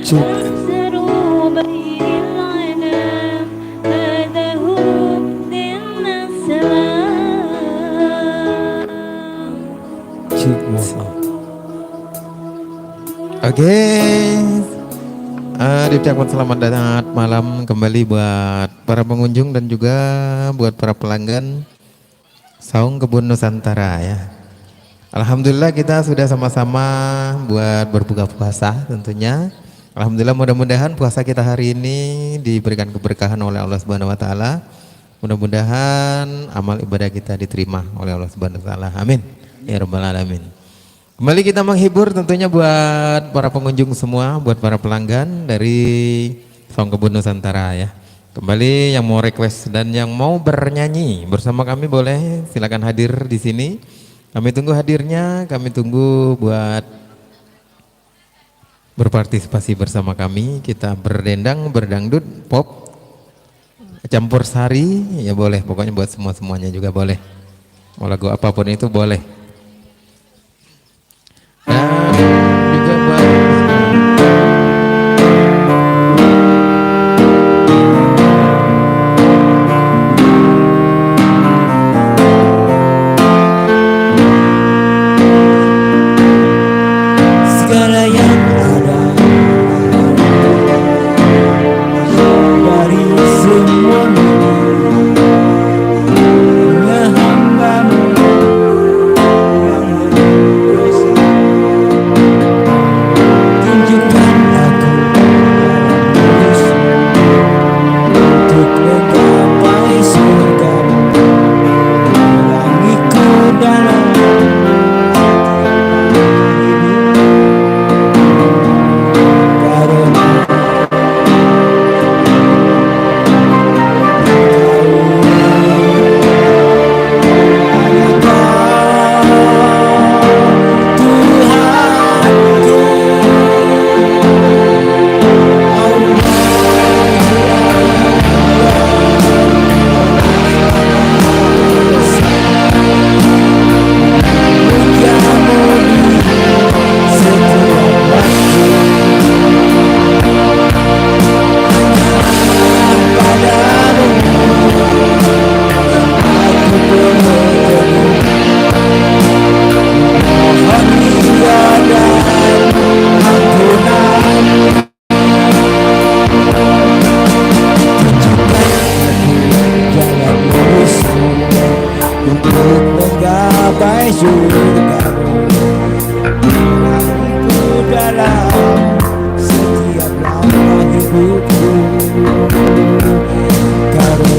Syukran. Oke, diucapkan selamat datang malam kembali buat para pengunjung dan juga buat para pelanggan Saung Kebun Nusantara ya. Alhamdulillah kita sudah sama-sama buat berbuka puasa tentunya. Alhamdulillah mudah-mudahan puasa kita hari ini diberikan keberkahan oleh Allah Subhanahu wa taala. Mudah-mudahan amal ibadah kita diterima oleh Allah Subhanahu wa taala. Amin. Ya rabbal alamin. Kembali kita menghibur tentunya buat para pengunjung semua, buat para pelanggan dari Saung Kebun Nusantara ya. Kembali yang mau request dan yang mau bernyanyi bersama kami boleh silakan hadir di sini. Kami tunggu hadirnya, kami tunggu buat berpartisipasi bersama kami. Kita berdendang, berdangdut, pop, campur sari, ya boleh. Pokoknya buat semua-semuanya juga boleh. Mau lagu apapun itu boleh. Dan juga buat Segala yang ada dari semua hanya hamba-Mu yang berkuasa. Tunjukkan aku untuk menggapai surga-Mu, pelangiku dalam untuk menggapai surga-Mu, pelangiku dalam setiap langkah hidupku. Karena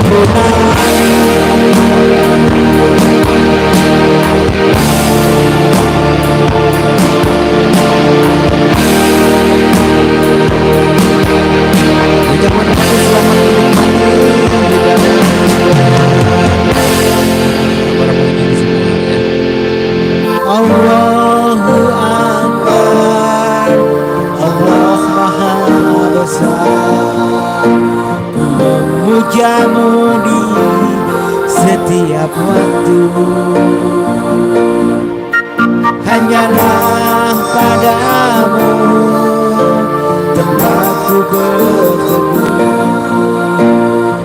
Ku tahu hanya Kau Tuhanku, Allahu Allahu Akbar, Allah Maha Besar. Memuja-Mu di setiap waktu, hanyalah pada-Mu tempatku berteduh,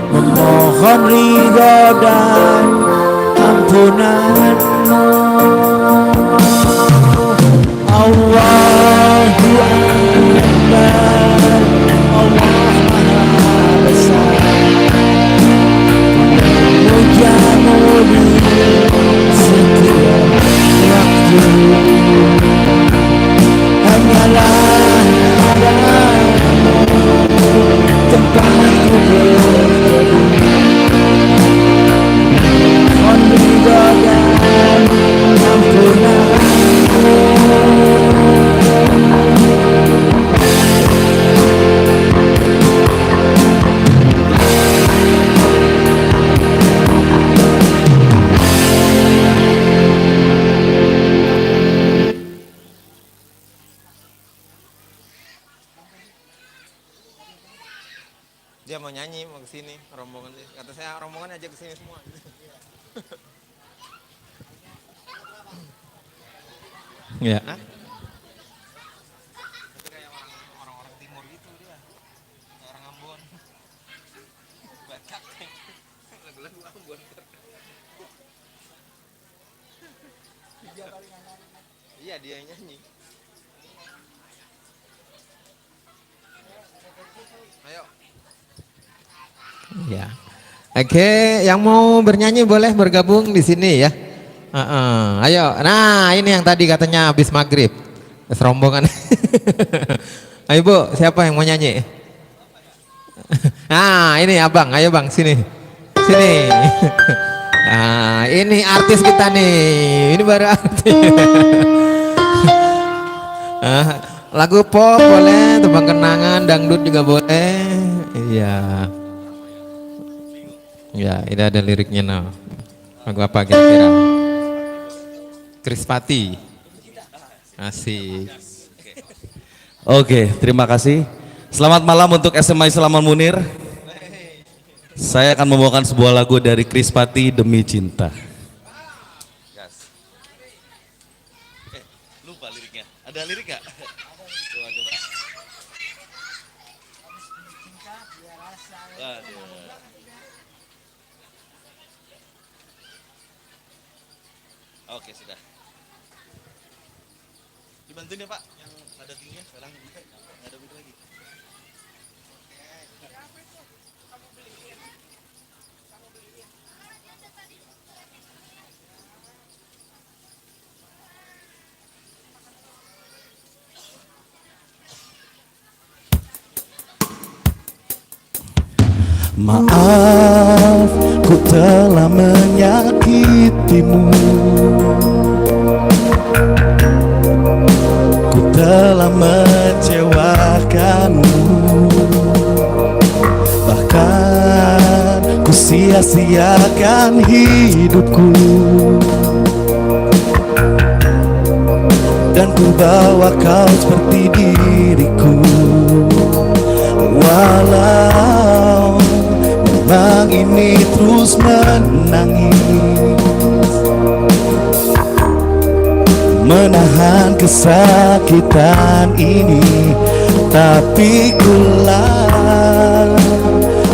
memohon ridho dan ampunan-Mu. Allahu Akbar, Allah Maha Besar. Memuja-Mu di setiap waktu, hanyalah pada-Mu Dia mau nyanyi, mau kesini, rombongan dia. Kata saya rombongan aja kesini semua. Ya. Hah? Tapi kayak orang-orang timur gitu dia. Kayak orang Ambon. Batak. Lagu-lagu Ambon. Iya, dia yang nyanyi. Ayo. Ya. Oke, yang mau bernyanyi boleh bergabung di sini ya. Ayo, nah ini yang tadi katanya habis maghrib, serombongan. Ayo Bu, siapa yang mau nyanyi? Nah ini abang, ayo bang sini, sini. Nah ini artis kita nih, ini baru artis. Lagu pop boleh, tebang kenangan, dangdut juga boleh. Iya. Ya, ini ada liriknya nah. Lagu apa kira-kira? Krispati. Asik. Oke, terima kasih. Selamat malam untuk SMA Islam Al Munir. Saya akan membawakan sebuah lagu dari Krispati, Demi Cinta. Lupa liriknya. Ada lirik gak? Coba. Oke, sudah. Dibantuin ya Pak, yang nada tingginya sekarang nada begitu lagi. Maaf, ku telah menyakitimu. Ku telah mengecewakanmu. Bahkan ku sia-siakan hidupku. Dan ku bawa kau seperti diriku. Walau memang ini terus menangis, menahan kesakitan ini, tapi ku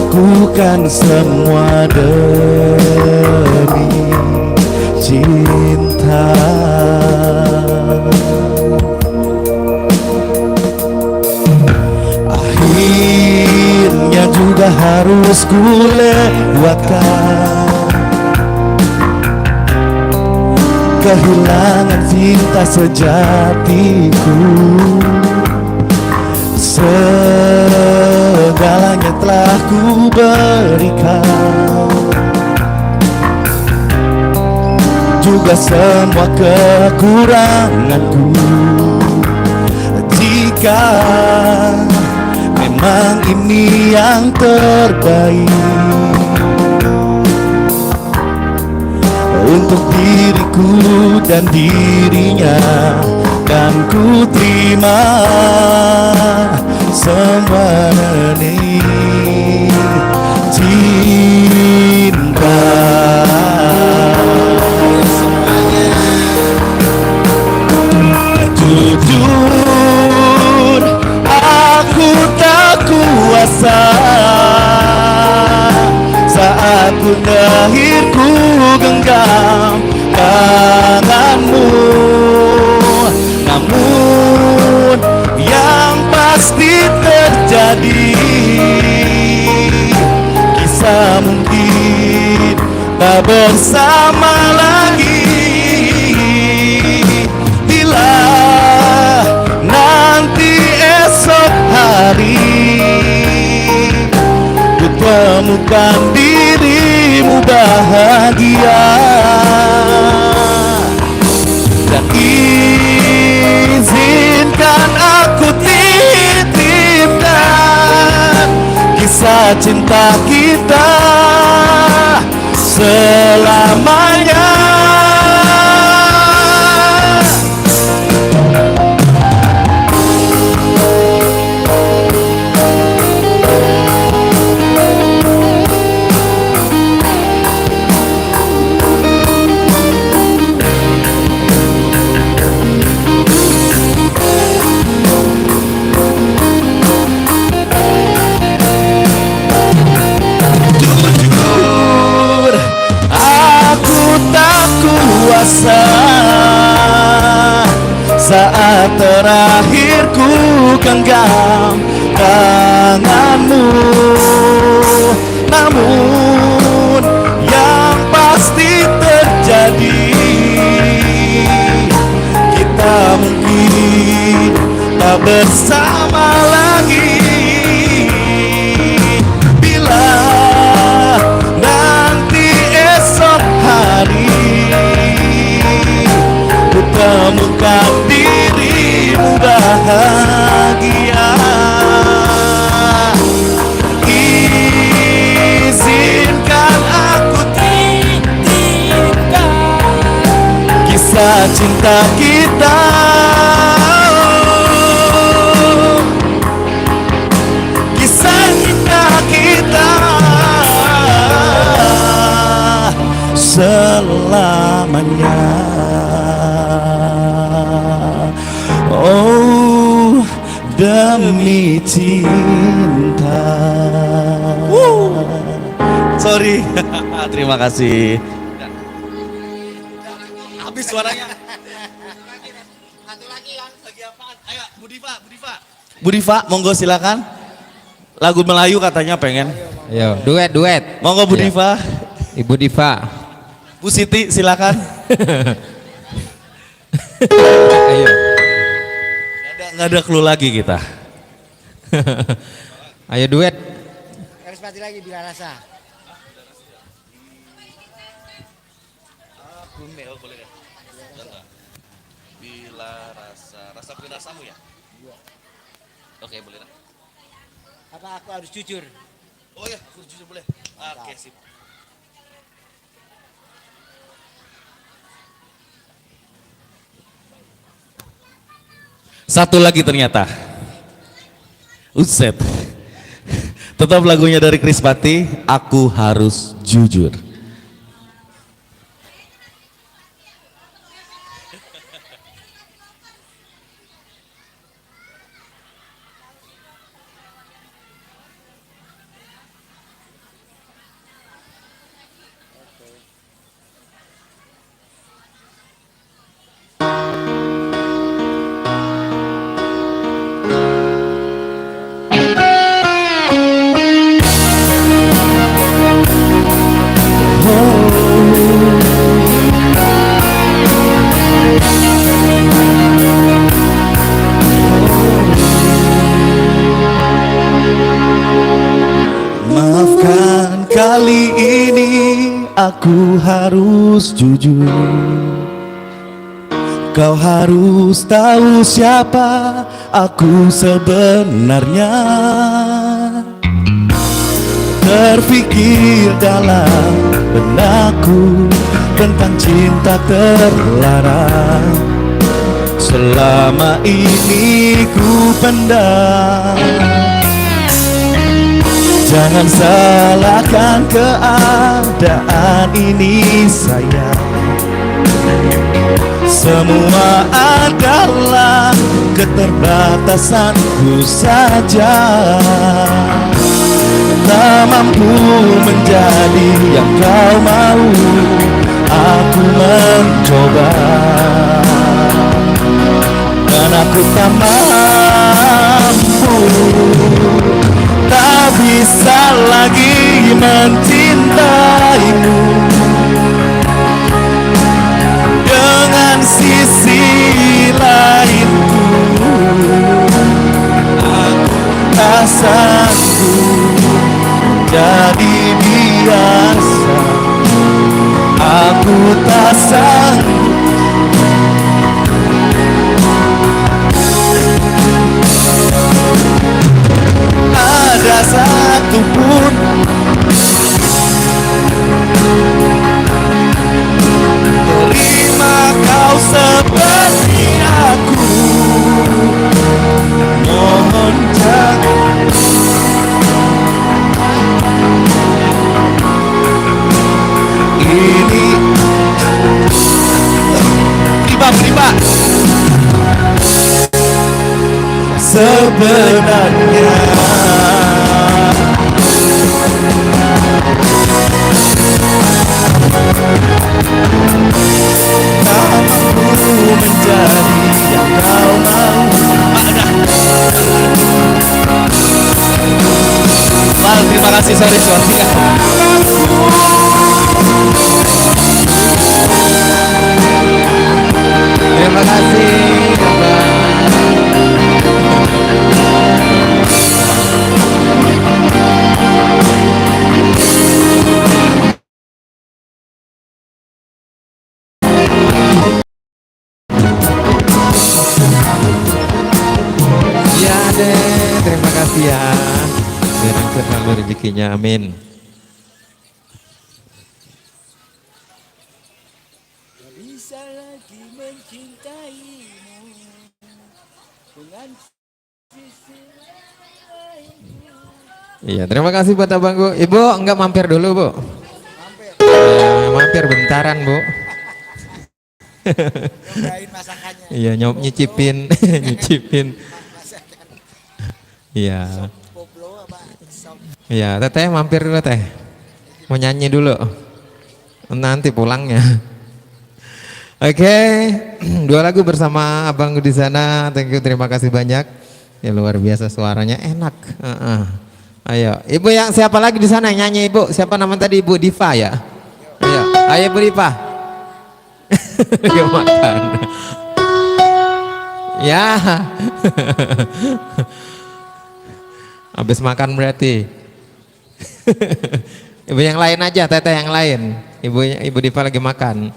lakukan semua demi cinta. Akhirnya juga harus ku lewatkan kehilangan cinta sejatiku. Segalanya telah ku berikan, juga semua kekuranganku. Jika memang ini yang terbaik untuk diriku dan dirinya, kan ku terima semua demi cinta. Jujur, aku tak kuasa saat ku terakhir ku genggam tanganmu. Namun yang pasti terjadi, kisah mungkin tak bersama lagi. Bila nanti esok hari ku temukan dirimu bahagia, dan izinkan aku titipkan kisah cinta kita selamanya. saat terakhir ku genggam tanganmu. Namun yang pasti terjadi, kita mungkin tak bersama lagi. Bila nanti esok hari ku temukan dirimu bahagia, izinkan aku titipkan kisah cinta kita. Kisah cinta kita selamanya. Oh, demi cinta. Sorry. Terima kasih. Habis suaranya. Satu lagi kan, lagi apaan? Ayo, Bu Diva, monggo silakan. Lagu Melayu katanya pengen. Ayo, duet. Monggo Bu Iya. Diva. Ibu Diva. Bu Siti silakan. Ayo. Nggak ada clue lagi kita. Ayo duet. Krispati lagi Bila Rasa. Bila rasa punya rasamu ya? Oke, boleh. Apa aku harus jujur? Oh ya, aku jujur boleh. Oke, sip. Satu lagi ternyata. Uset. Tetap lagunya dari Krispati, Aku Harus Jujur. Maafkan kali ini aku harus jujur. Kau harus tahu siapa aku sebenarnya. Terpikir dalam benakku tentang cinta terlarang. Selama ini ku pendam. Jangan salahkan keadaan ini sayang. Semua adalah keterbatasanku saja. Tak mampu menjadi yang kau mau. Aku mencoba dan aku tak mampu. Tak bisa lagi mencintaimu dengan sisi lainku. Aku tak sanggup jadi biasa. Aku tak sanggup. Ada satupun terima kau seperti aku. Mohon jangan ini kasih, sorry suaranya. Terima kasih, Bapak. Ya deh, terima kasih ya. Biar lancar selalu rezekinya, amin. Tak bisa lagi mencintaimu dengan sisi lain. Iya, terima kasih buat abangku. Ibu enggak mampir dulu, Bu. Mampir, Mampir bentaran, Bu. nyobain masakannya. Iya, nyicipin, nyicipin. Masakan Iya. koplo apa sop. Iya, teteh mampir dulu teh. Mau nyanyi dulu. Nanti pulangnya. Oke, dua lagu bersama abangku di sana. Thank you, terima kasih banyak. Ya luar biasa suaranya enak. Ayo, ibu yang siapa lagi di sana yang nyanyi ibu? Siapa nama tadi Ibu Diva ya? Ayo, ayo Ibu Diva. Gak makan. Ya. Habis makan berarti. Ibu yang lain aja, teteh yang lain. Ibu Diva lagi makan.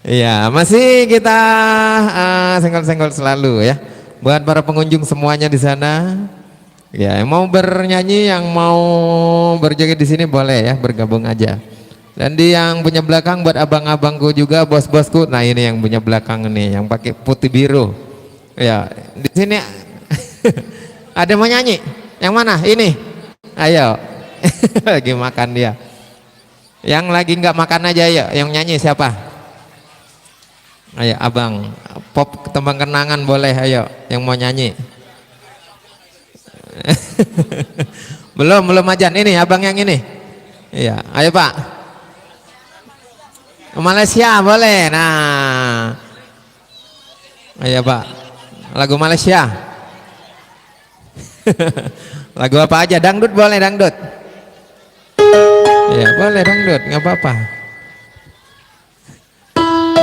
Iya, masih kita senggol-senggol selalu ya. Buat para pengunjung semuanya di sana. Ya, yang mau bernyanyi, yang mau berjoget di sini boleh ya, bergabung aja. Dan di yang punya belakang buat abang-abangku juga, bos-bosku. Nah, ini yang punya belakang nih, yang pakai putih biru. Ya, di sini ada mau nyanyi. Yang mana? Ini. Ayo. Lagi makan dia. Yang lagi nggak makan aja ya, yang nyanyi siapa? Ayo abang, pop tembang kenangan boleh, ayo yang mau nyanyi. belum ajan, ini abang yang ini. Iya, ayo Pak. Malaysia boleh, nah. Ayo Pak, lagu Malaysia. Lagu apa aja, dangdut boleh, dangdut. Ya boleh dangdut, nggak apa-apa.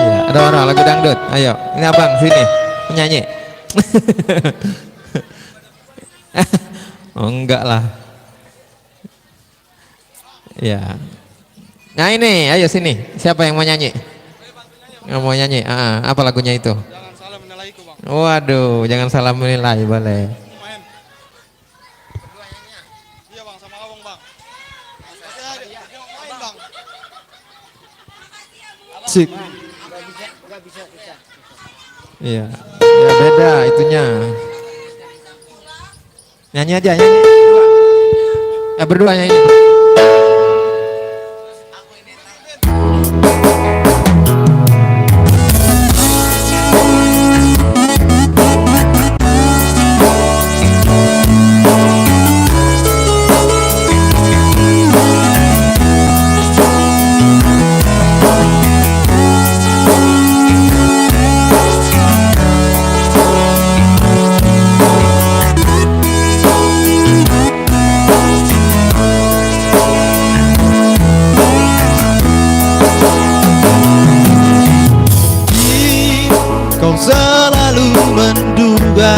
Ya, ada orang lagu dangdut, ayo. Ini abang sini nyanyi. Oh enggak lah. Ya. Nah ini, ayo sini. Siapa yang mau nyanyi? Yang mau nyanyi? Apa lagunya itu? Jangan salah menilaiku, Bang. Waduh, jangan salah menilai, boleh. Main. Iya, Bang, sama Abang, Bang. Main, Bang. Sik. Nggak bisa. Iya. Ya beda itunya. Nyanyi aja, nyanyi. Berdua nyanyi. Kau selalu menduga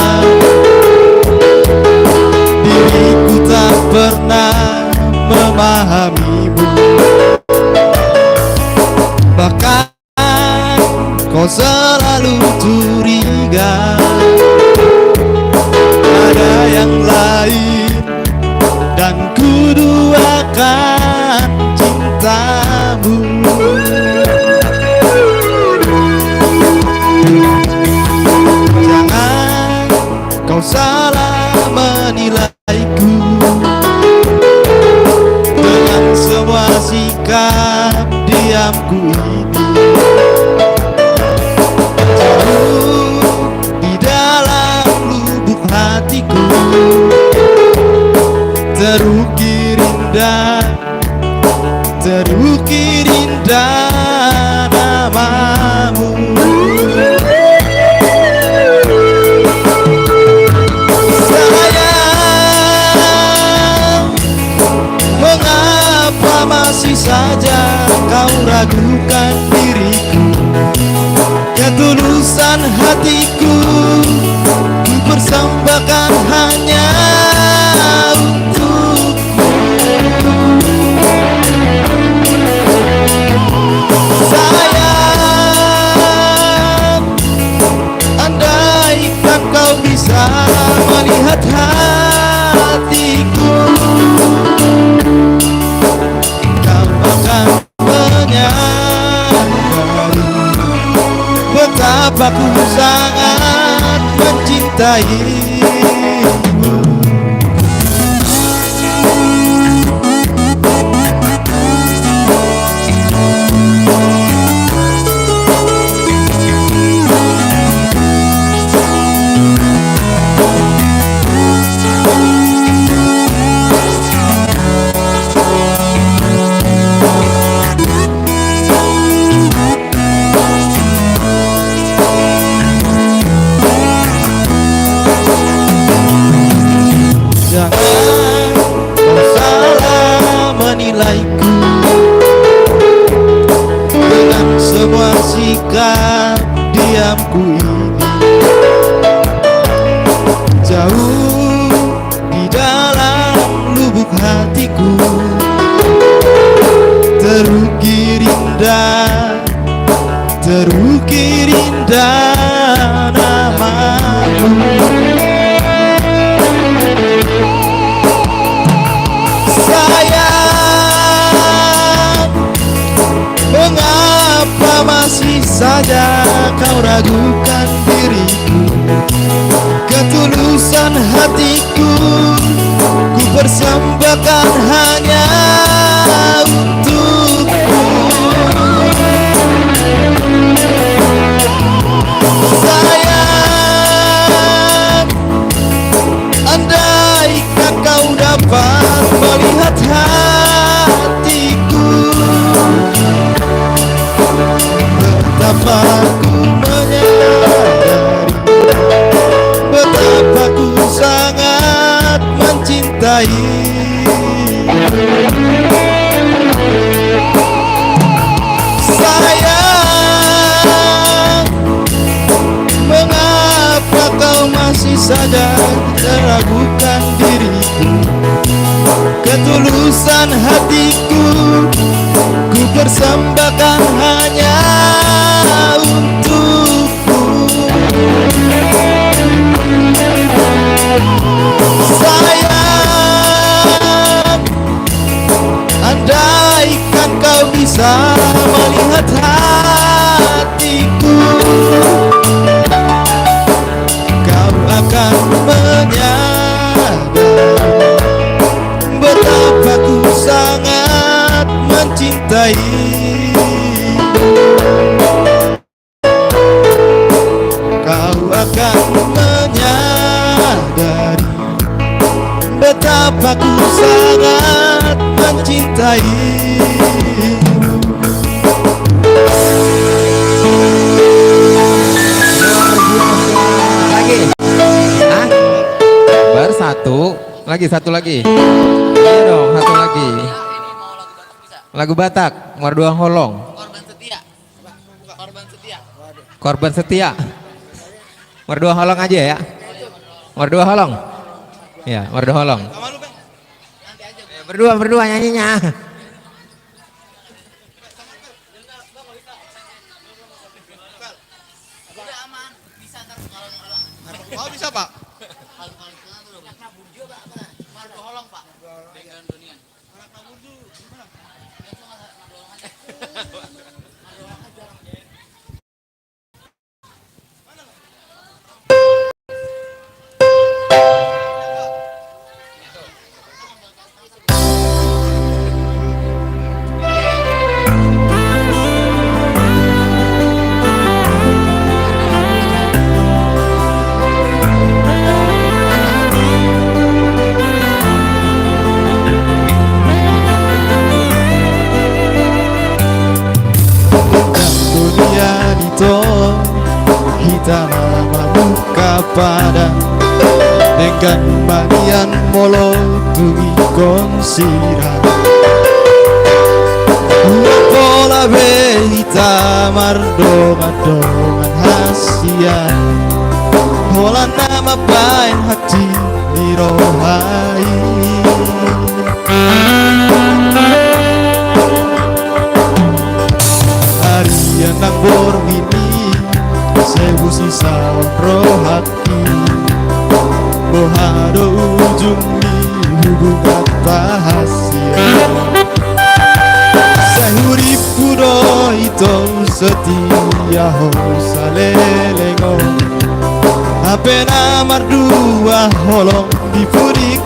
diriku tak pernah memahamimu. Bahkan kau selalu curiga ada yang lain, dan ku duakan cintamu. Jangan kau salah menilaiku dengan semua sikap diamku ini. Jauh di dalam lubuk hatiku terukir indah namamu. Sayang, saja kau ragukan diriku. Ketulusan hatiku ku persembahkan hanya untukmu. Sayang, andaikan kau bisa melihat hatiku, kau akan menyadari betapa ku sangat mencintaimu. Jangan kau salah menilaiku dengan semua sikap diamku ini. Jauh di dalam lubuk hatiku terukir indah namamu. Sayang, mengapa masih saja kau ragukan diriku? Ketulusan hatiku ku persembahkan hanya untukmu. Sayang, andaikan kau dapat melihat hatiku, betapa ku menyadari betapa ku sangat mencintai. Sayang, mengapa kau masih saja meragukan diriku? Ketulusan hatiku ku persembahkan hanya untukmu. Sayang, andaikan kau bisa melihat hatiku, kau akan menyadari betapa ku sangat mencintai. Kau akan menyadari betapa ku sangat mencintai. Lagi. Hah? Baru satu lagi. Iya dong, satu lagi. Lagu Batak, Marduang Holong. Korban setia. Marduang Holong aja ya. Marduang Holong. Ya, Marduang Holong. Berdua nyanyinya. Oh bisa Pak? Hitam muka pada dengan manian molo tumi konsira gawe hitam mardongan-dongan hasian Hola nama bain hati dirohai Harian nang borwini sewu sisa rohati Bohado ujung di hubungan rahasia Sehuri pudo itu setia ho salelengo Ape namar dua holong di pudik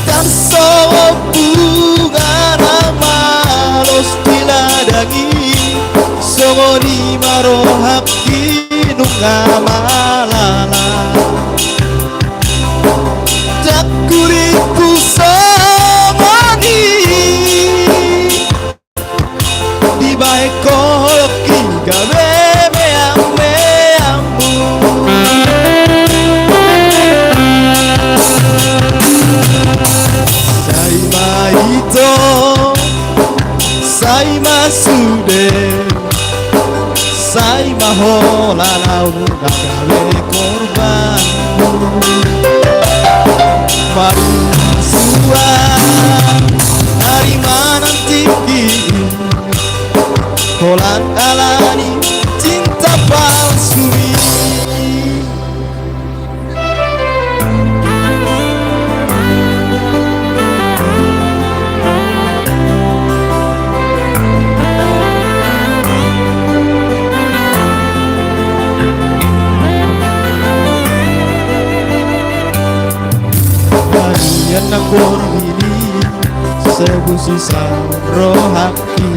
Dan so bunga nama los diladangi Songo di marohak nunga malala Jakuriku somoni Di baik koloki gawe meang-meangmu Saima ito Saima sude Saima hola launa gawe korbanmu Mari sua dari mana tinggi Holan alani cinta palsu Harian nak borwini sebu sisa rohaki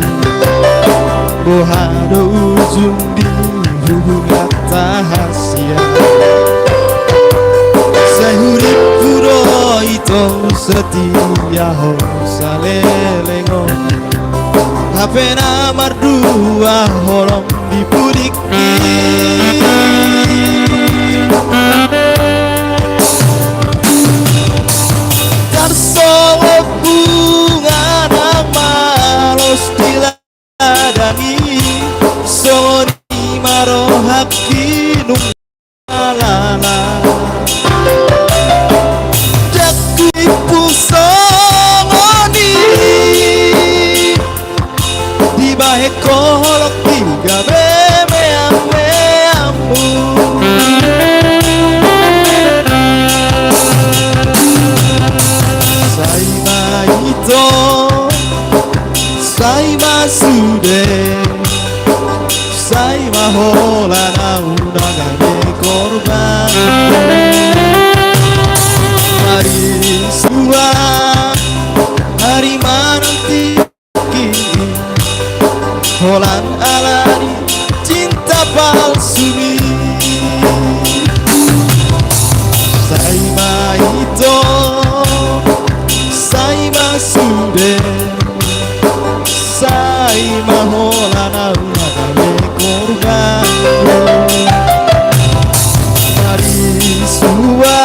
Bohado ujung di hubungan rahasia Sehurip kudo itu setia ho salelengo Hape namar dua holong di pudik Karso bunga nama los diladani Soni marohak kinung alala Jakipu songoni Di bahe kolok tiga meang-meangmu Saima ito Saima sude Saima hola nauna gawe korban Hari sua Hari mananti kini Holan alani cinta palsu Saima ito Saima sude Saima hola nauna gawe korban Hari sua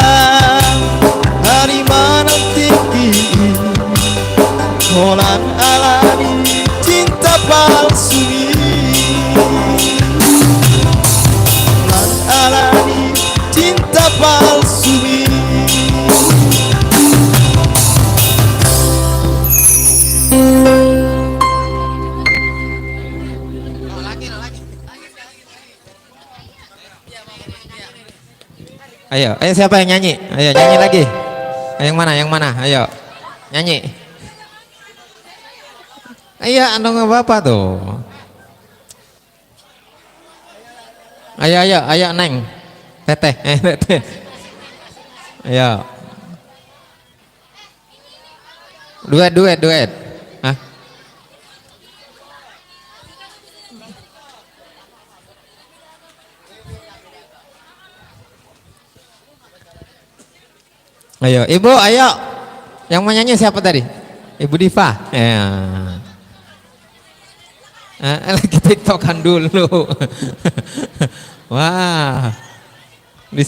Hari mananti kini Holan alani cinta palsu Holan alani cinta palsu Ayo, siapa yang nyanyi? Ayo nyanyi lagi. Yang mana? Ayo nyanyi. Iya, anu bapak tuh. Ayo neng, teteh. Ayo. Duet. Hah? Ayo, ibu, ayo. Yang mau nyanyi siapa tadi? Ibu Diva. Ya. Lagi tiktokan dulu. Wah. Di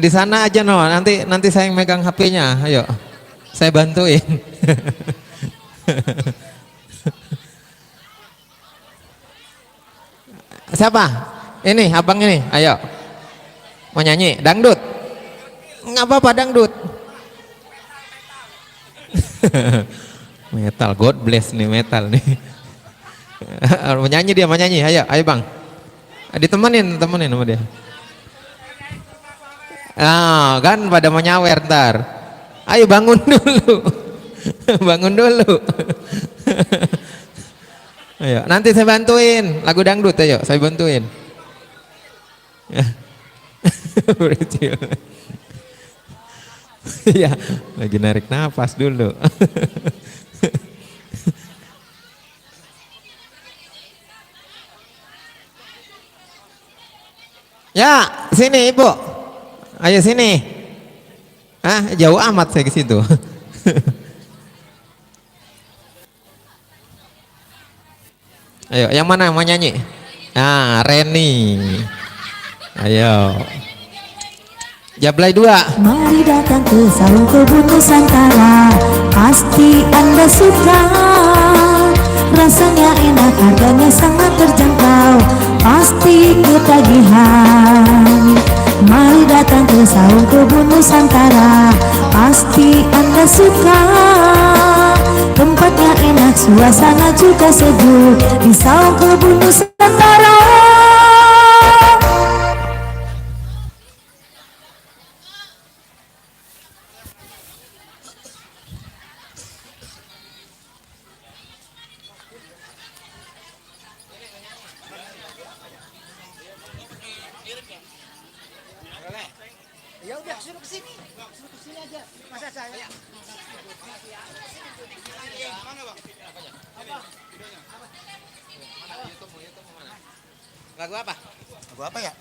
sana aja no. Nanti saya yang megang HP-nya. Ayo. Saya bantuin. Siapa? Ini abang ini. Ayo. Mau nyanyi dangdut? Nggak apa-apa dangdut. Metal, God bless nih metal nih. Menyanyi dia, menyanyi. Ayo bang. Ditemenin sama dia. Ah, kan pada mau nyawer ntar. Ayo bangun dulu. Bangun dulu. Ayo, nanti saya bantuin lagu dangdut. Ayo, saya bantuin. Ya, lagi narik nafas dulu. Ya, sini Ibu. Ayo sini. Ah, jauh amat saya ke situ. Ayo, yang mana yang mau nyanyi? Nah, Reni. Ayo. Jablay 2. Mari datang ke Saung Kebun Nusantara, pasti Anda suka. Rasanya enak, harganya sangat terjangkau, pasti ketagihan. Mari datang ke Saung Kebun Nusantara, pasti Anda suka. Tempatnya enak, suasana juga sejuk di Saung Kebun Nusantara. Ya udah suruh ke sini aja. Masa saya? Lagu apa? Lagu apa ya?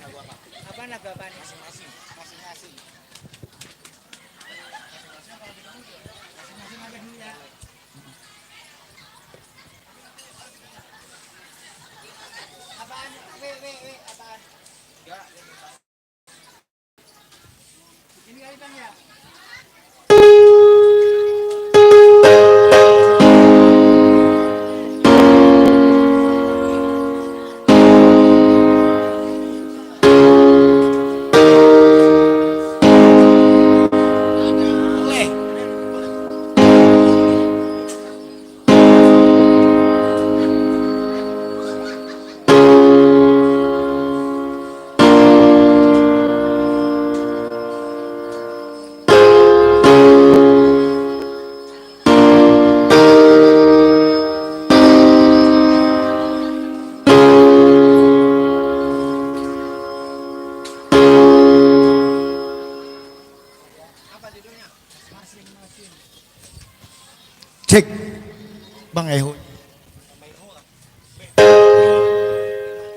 Lagu apa? Apa lagu apa masing-masing? Masing-masing. Masing-masing ada dulu ya. Apaan? Apaan? Enggak. Ini kali Bang ya. Cek. Bang Eho.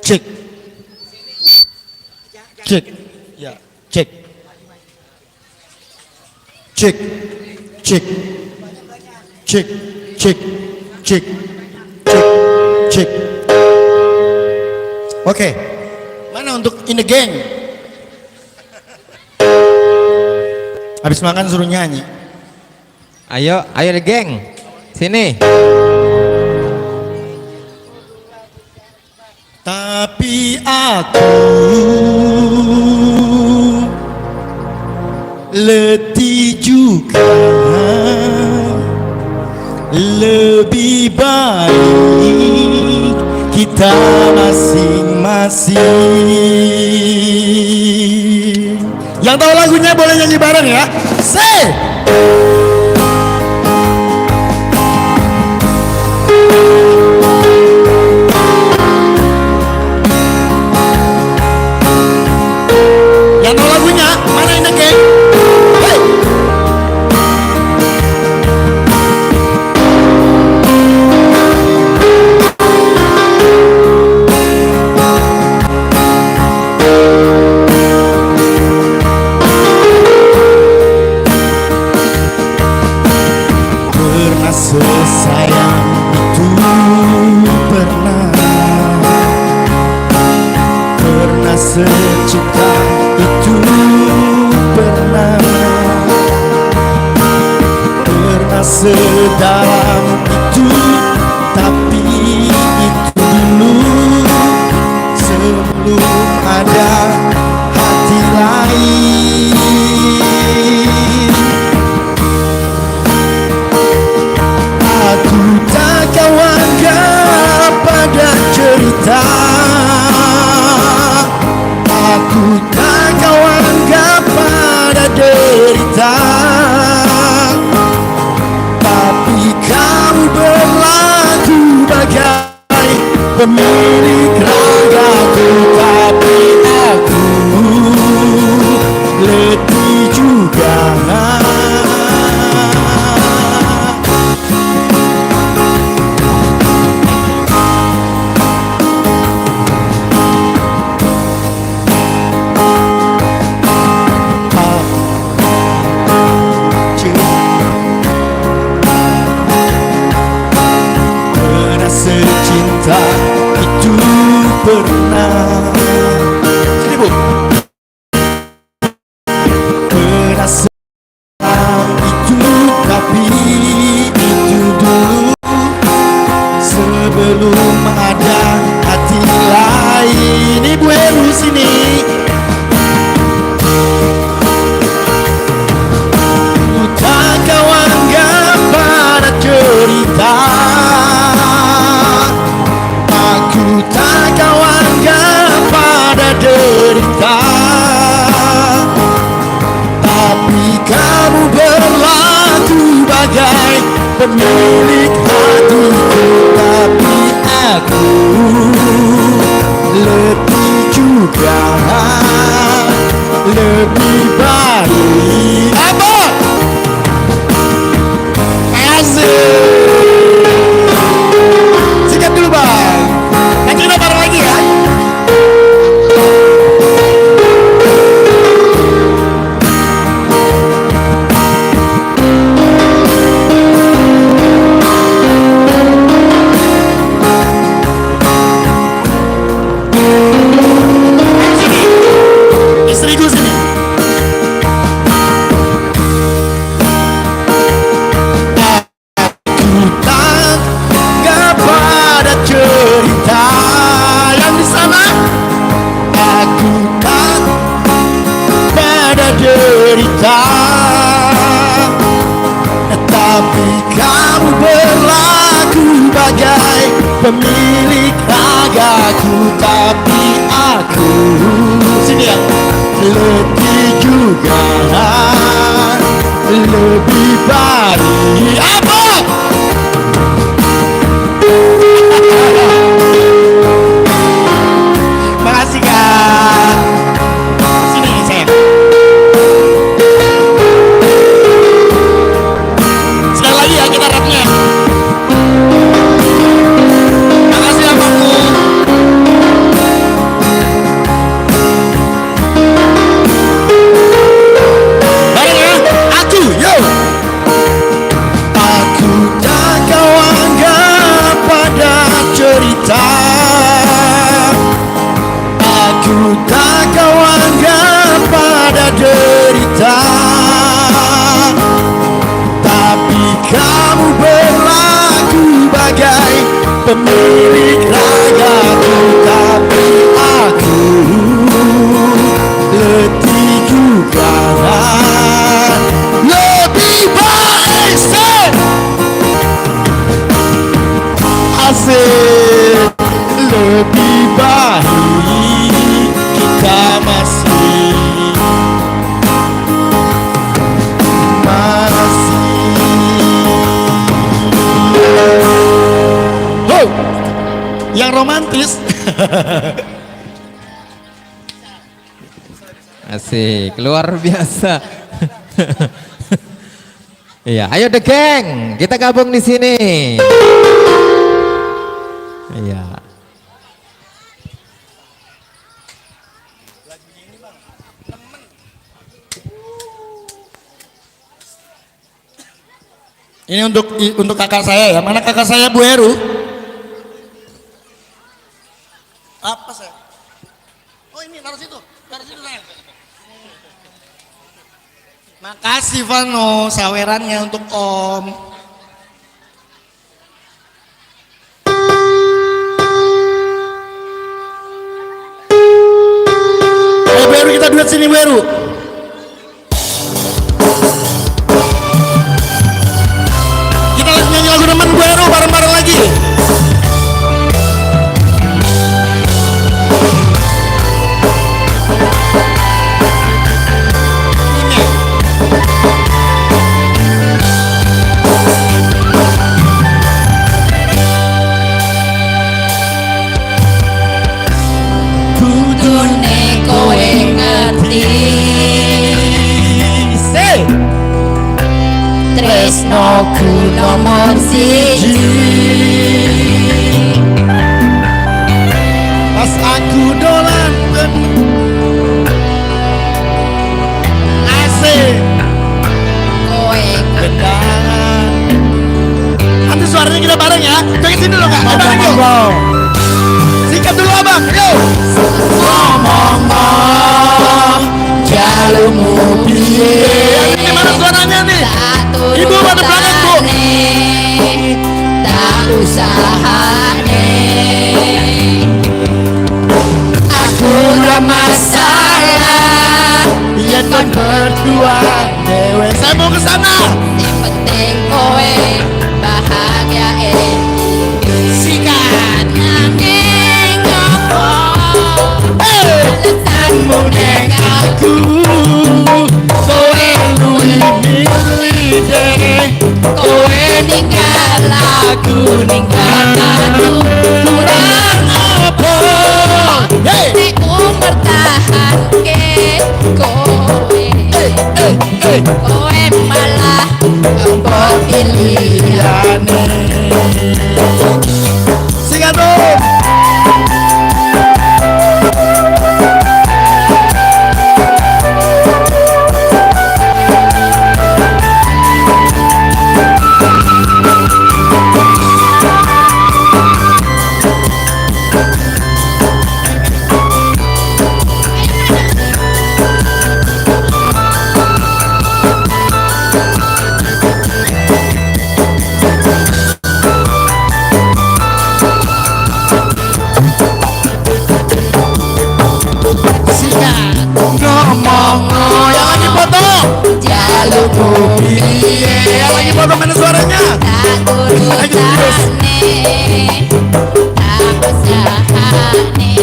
Cek. Cek. Ya, cek. Cek. Cek. Cek. Cek. Cek. Cek. Cek. Oke. Mana untuk in the gang? Habis makan suruh nyanyi. Ayo deh geng. Sini. Tapi aku letih juga, lebih baik kita masing-masing. Yang tahu lagunya boleh nyanyi bareng ya. Say! Yang tahu lagunya, mana ini geng? Hey! secinta itu pernah sedalam itu, tapi itu dulu sebelum ada hati lain. Aku tak kau anggap pada cerita, aku tak kau anggap pada derita, tapi kamu berlaku bagai pemilik ragaku. Tapi aku letih juga. Secinta itu pernah, sini Bu, pernah sedalam itu, tapi itu dulu sebelum ada hati lain. Ibu Heru sini. Ku tak kau anggap pada cerita, aku tak kau anggap pada derita, tapi kamu berlaku bagai pemilik hatiku. Tapi aku letih juga, lebih baik apa? Asik. Sikat dulu bang, nanti kita bareng lagi ya. Sini, istriku sini. Aku tak gak pada cerita yang di sana, aku tak pada derita, tapi kamu berlaku bagai pemilik ragaku. Tapi aku sini ya, letih juga, lebih baik apa? Makasih Kak. Sini sayang. Sekali lagi ya kita rapnya. Makasih ya Bangku. Bareng ya. Aku yo. Aku tak kau anggap pada cerita, aku tak kau anggap pada derita, tapi kamu berlaku bagai pemilik ragaku. Tapi aku letih juga, lebih baik asik, lebih baik kita masih oh, yang romantis. Asik, luar biasa. Iya, ayo The Gang, kita gabung di sini. Iya. Ini untuk kakak saya ya. Mana kakak saya Bu Heru? Apa saya? Oh ini taruh situ sayang. Makasih Vano, sawerannya untuk Om. Ayo Beru, kita duet sini Beru. Kita lagi nyanyi lagu teman Beru bareng-bareng lagi. Kudune kowe ngerti tresnoku nomor siji. Pas aku dolan asik Kowe kendangan. Nanti suaranya kita bareng ya. Joget sini dulu kak. Bareng yuk. Sikat dulu abang. Yuk. ngomong jalurmu piye. Ini mana suaranya nih? Ibu mana belakang bu? Tak usahane aku gak masalah Iya kan berdua dewe. Saya mau ke sana. yang penting kowe bahagia sikat nanging ngomong alasanmu neng aku kowe luwih milih deh kowe ninggal aku ninggal aku kurang apa nek mempertahanke kowe kowe malah mbok pilihane Sikat dong. Ngomong yang lagi foto. jalurmu piye Yang lagi foto mana suaranya? tak urutane tak usahane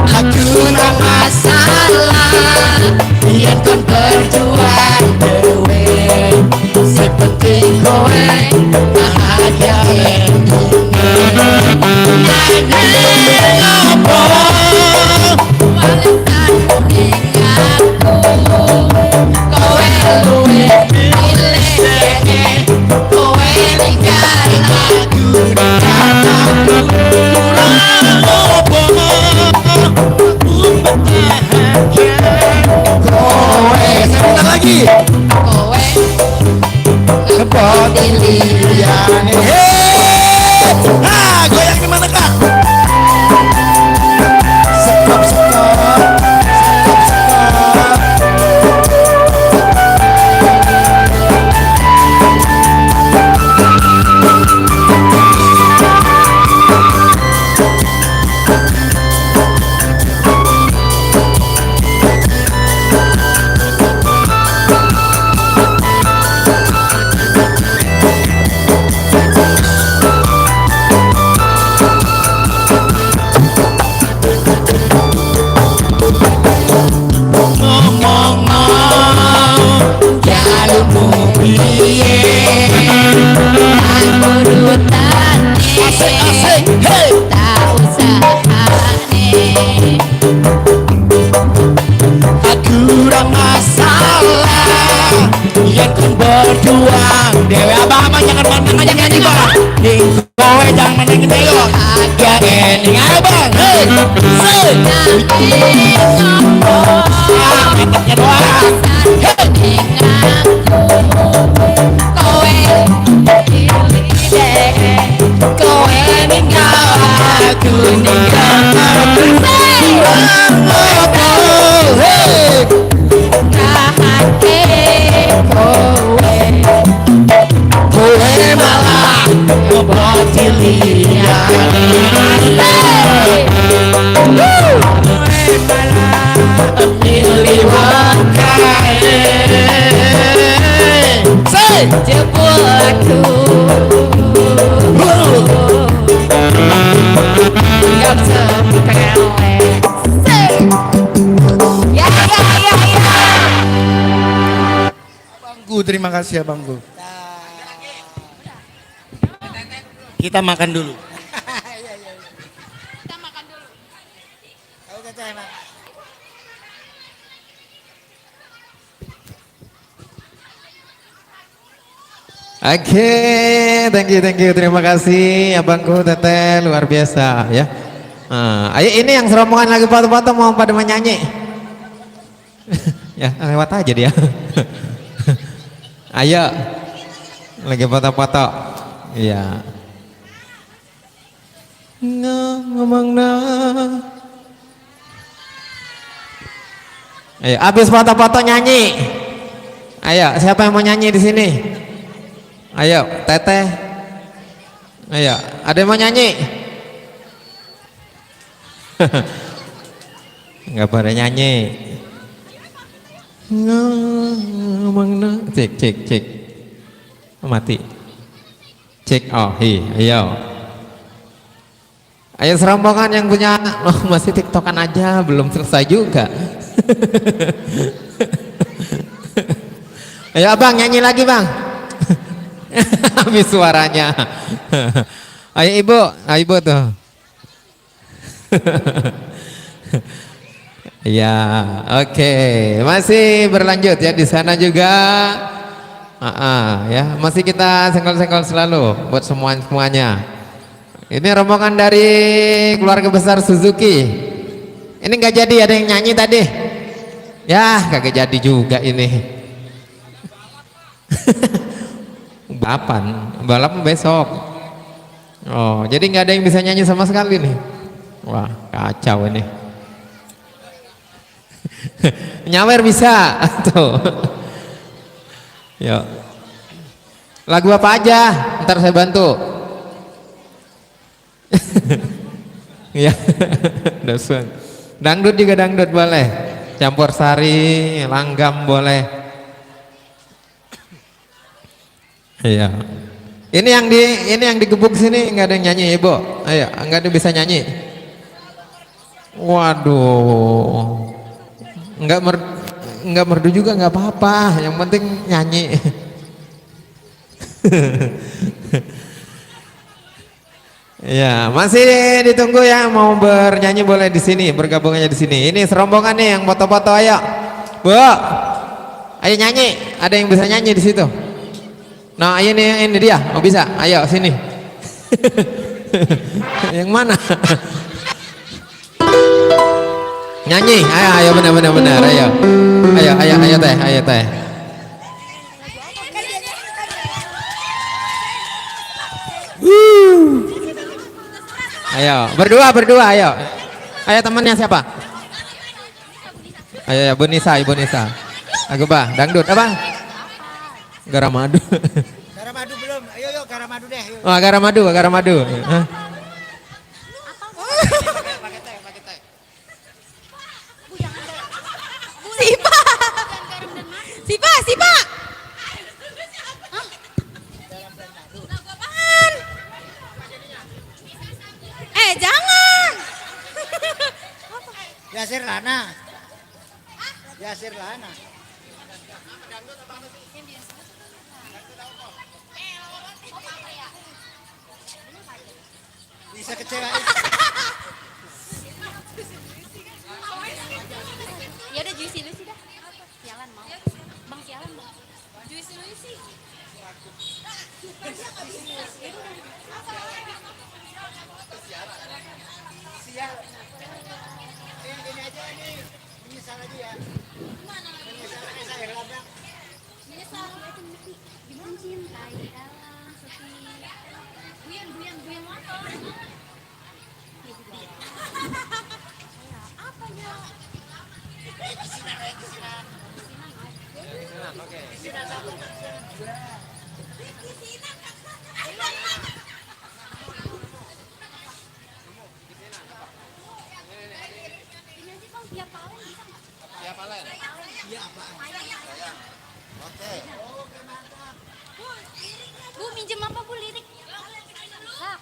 aku nak masalah yen kon berjuang dewe sepenting kowe bahagia ngopo walesanmu ning aku kowe luwih milih kowe ninggal aku Sebentar lagi. kowe Kepot pilihan goyang gimana kak? Sekop sekop. jalurmu piye aku urutane Asik. Hey. tak usahane Aku kurang masalah yang kan berjuang dewe abang-abang jangan mandang aja nyanyi bang ning kowe jangan mandang dewe ya ening abang hei say mantapnya doang hei kowe ninggal aku ninggal mau dilihat. Miliwan say Jemputku yang sepelek. Ya ya ya ya. Abangku, terima kasih abangku. Kita makan dulu. Ayo teteh, Mak. Oke, thank you, terima kasih abangku Teteh, luar biasa ya. Ayo ini yang serombongan lagi foto-foto mau pada menyanyi. Ya lewat aja dia. Ayo, lagi foto-foto. Iya. Ngomong nah. Ayo, habis foto-foto nyanyi. Ayo, siapa yang mau nyanyi di sini? Ayo, Teteh. Ayo, ada yang mau nyanyi? Enggak pada nyanyi. Ngomong nah. Cek. Mati. Cek. Oh, ayo. Ayo serombongan yang punya, masih tiktokan aja, belum selesai juga. Ayo abang nyanyi lagi bang. Habis suaranya. Ayo ibu tuh. Ya, oke. Masih berlanjut ya di sana juga. Ya, masih kita senggol-senggol selalu buat semuanya. Ini rombongan dari keluarga besar Suzuki. Ini nggak jadi, ada yang nyanyi tadi. Ya, kagak jadi juga ini. Balap besok. Oh, jadi nggak ada yang bisa nyanyi sama sekali nih. Wah, kacau ini. Nyawer bisa tuh. Yuk. Lagu apa aja? Ntar saya bantu. Ya, dosen. Dangdut juga dangdut boleh. Campur sari, langgam boleh. Iya. Ini yang digebuk sini nggak ada yang nyanyi ibu. Ayo, nggak ada bisa nyanyi. Waduh. Nggak merdu juga nggak apa-apa. Yang penting nyanyi. Ya, masih ditunggu ya mau bernyanyi boleh di sini, bergabung aja di sini. Ini serombongan nih yang foto-foto ayo. Bu. Ayo nyanyi, ada yang bisa nyanyi di situ. Nah, ini dia. Oh bisa. Ayo sini. Yang mana? Nyanyi. Ayo benar. Ayo. Ayo teh. Ayo, berdua, ayo. Ayo temannya siapa? Ayo, Ibu Nisa. Lagu bah, dangdut apa? Garamadu. Garamadu belum. Ayo garamadu deh. Ayo. Oh, garamadu. Hah? Pakai teh. Sipa. Jangan. Yasir Lana. Bisa kecewain. Ya udah Juicy Lucy dah. Sialan mau. Bang sialan bang. Juicy Lucy. Sial. Ini aja nih. Menyesal aja ya. Menyesal saya labrak. Menyesal itu mesti dimencintai dalam sepi. Buyang motor. Apa ya?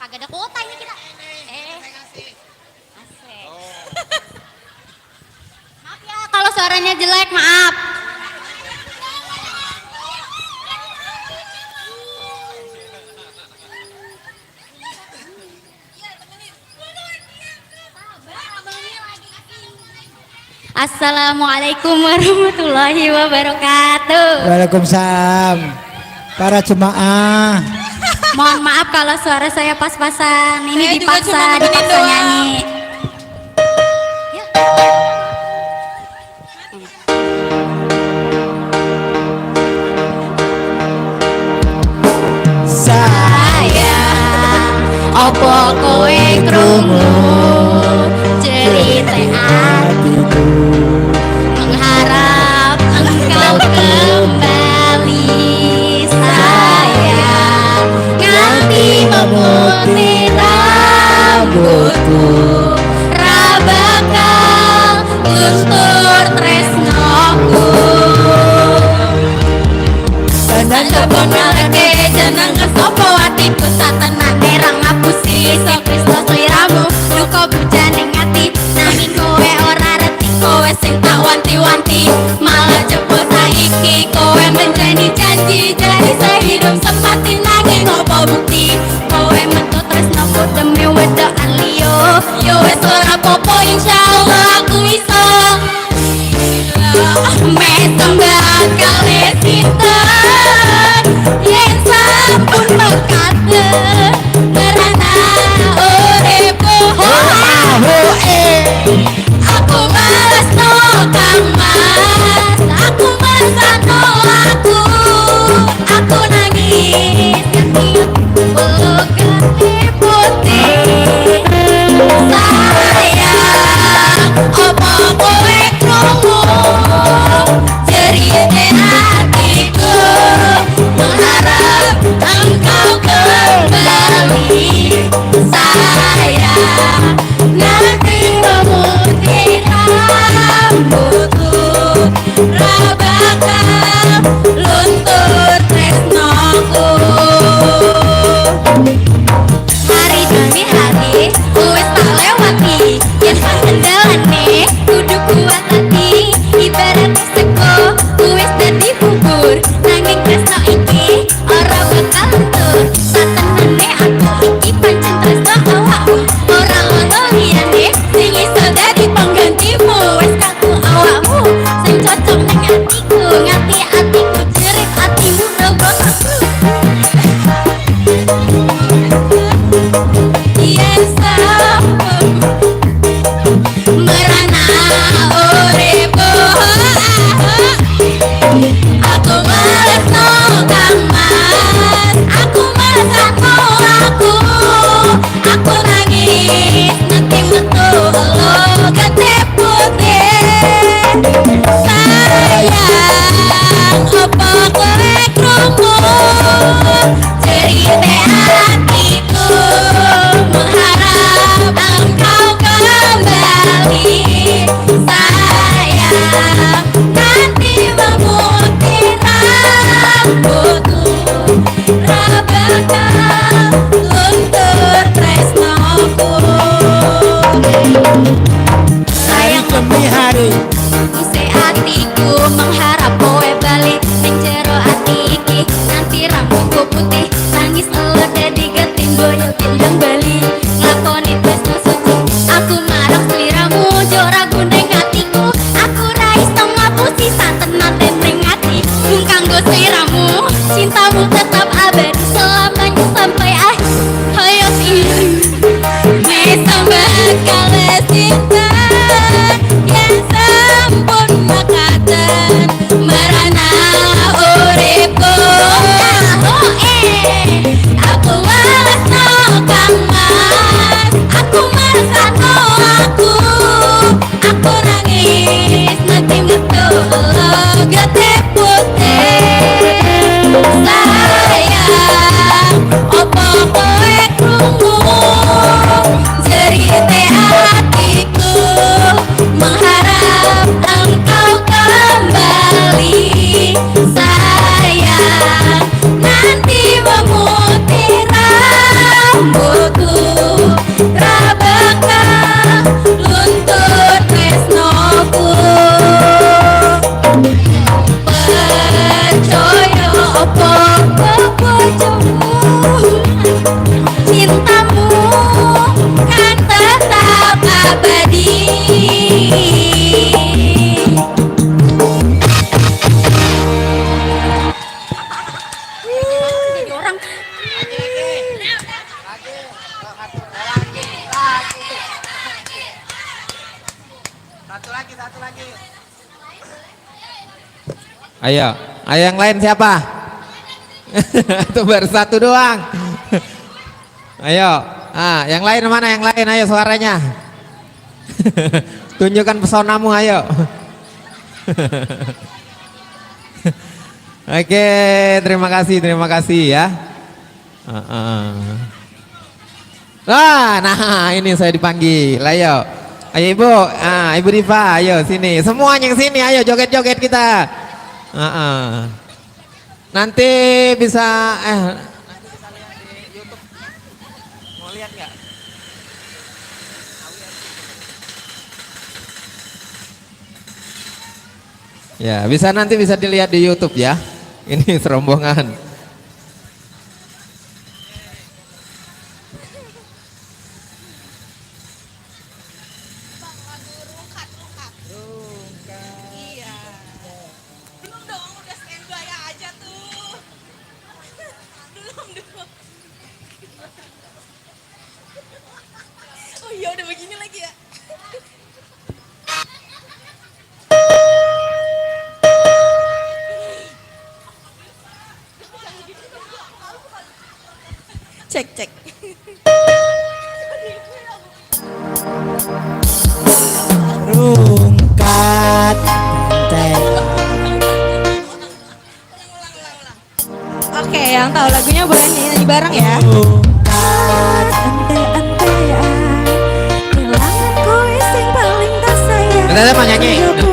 Kagak ada kuota ini kita. Asik. Maaf ya kalau suaranya jelek, maaf. Assalamualaikum warahmatullahi wabarakatuh. Waalaikumsalam. Para jemaah. Mohon maaf kalau suara saya pas-pasan. Ini dipaksa nyanyi. Sayang, opo kowe krungu cerita hatiku, mengharap engkau kembali. Sayang, nganti memutih rambutku, rabakal lustur tresnoku. Jangan ngalake, jangan kesopo hatiku satenan nerang ngapusi. So Kristus liramu, duka bujane ngati, nanging kowe ora reti, kowe sing tak wanti-wanti. Malah jebul saiki kowe menjadi janji, jadi sehidup semati nanging ngopo bukti. Kowe metu tresnoku demi wedokan liyo, yo wes ora popo insyaallah aku iso. Mesem bakal sinten yen sampun mekaten ngerana uripku. Aku males no kang mas, aku mesano aku nangis ketiup peluk gati putih. Sayang, opo kowe krungu cerita hatiku, mengharap engkau kembali. Sayang, nanti memutih rambutku, rabakal luntur tresnoku. Hari demi hari wes tak lewati, yen pangendalane kudu kuat hati. Ibarat sego wes dadi bubur, nanging tresno iki ora bakal luntur. Satenane aku iki pancen tresno awakmu, ora ono liyane sing iso dadi penggantimu. Wes kaku awakmu sing cocok ning atiku, ngati atiku jerit atimu robotaku. Yen sampun merana uripku, aku males no kang mas, aku males no aku nangis nanti metu Rabaka luntut tresnoku percaya opo cintamu kan tetap abadi. Jadi orang Satu lagi. Ayo, yang lain siapa? Itu baru satu doang. Ayo, yang lain mana yang lain? Ayo suaranya. Tunjukkan pesonamu, ayo. Oke, terima kasih ya. Nah ini saya dipanggil, ayo. Ayo Ibu, Ibu Rifa, ayo sini. Semuanya yang sini, ayo joget-joget kita. Nanti bisa lihat di YouTube. Mau lihat nggak? Ya, nanti bisa dilihat di YouTube ya. Ini serombongan. Oh iya udah begini lagi ya. Cek. Rungkat tenteng. Oke, yang tahu lagunya boleh nyanyi bareng ya. Rungkat Ante-antean kehilanganku sing paling tak sayang. Kita mau nyanyi. Mungkin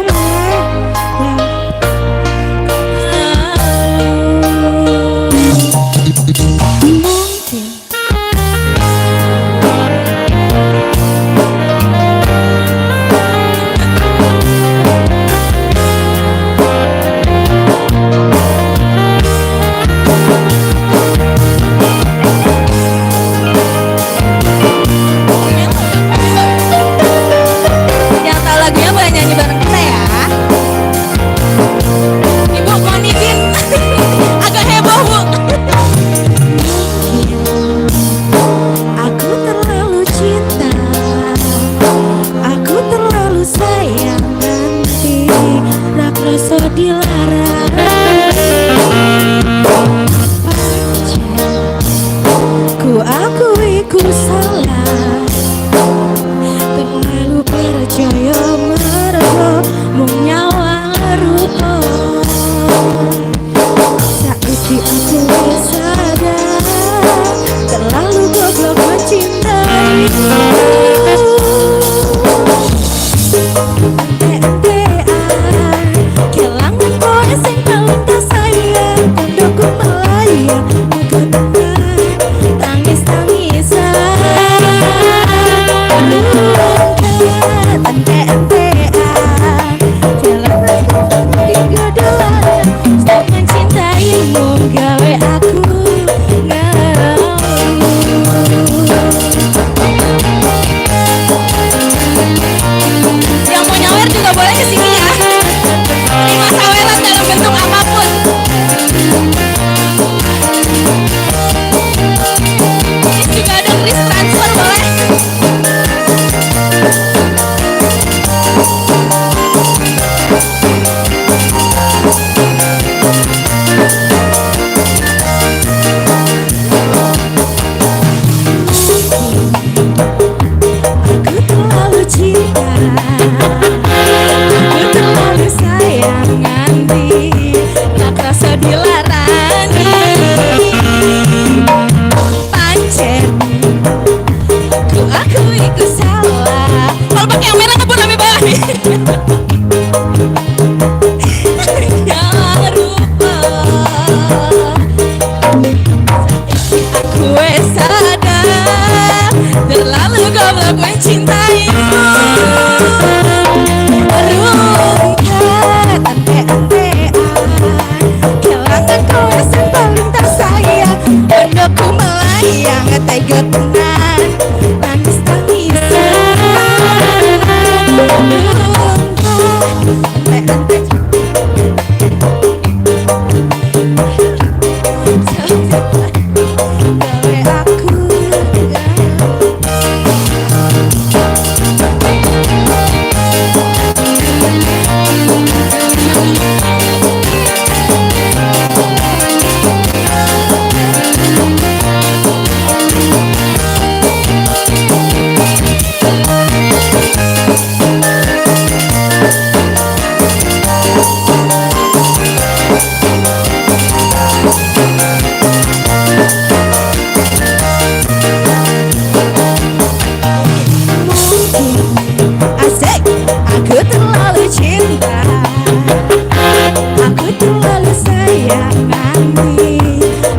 gobak mencintaimu. Rumah ante-antean, kelanganku yang paling tersayang. Pondokku melayang, tega tenan, nangis-nangisan. Rumah ante-antean, gawe aku asik, aku terlalu cinta, aku terlalu sayang nanti,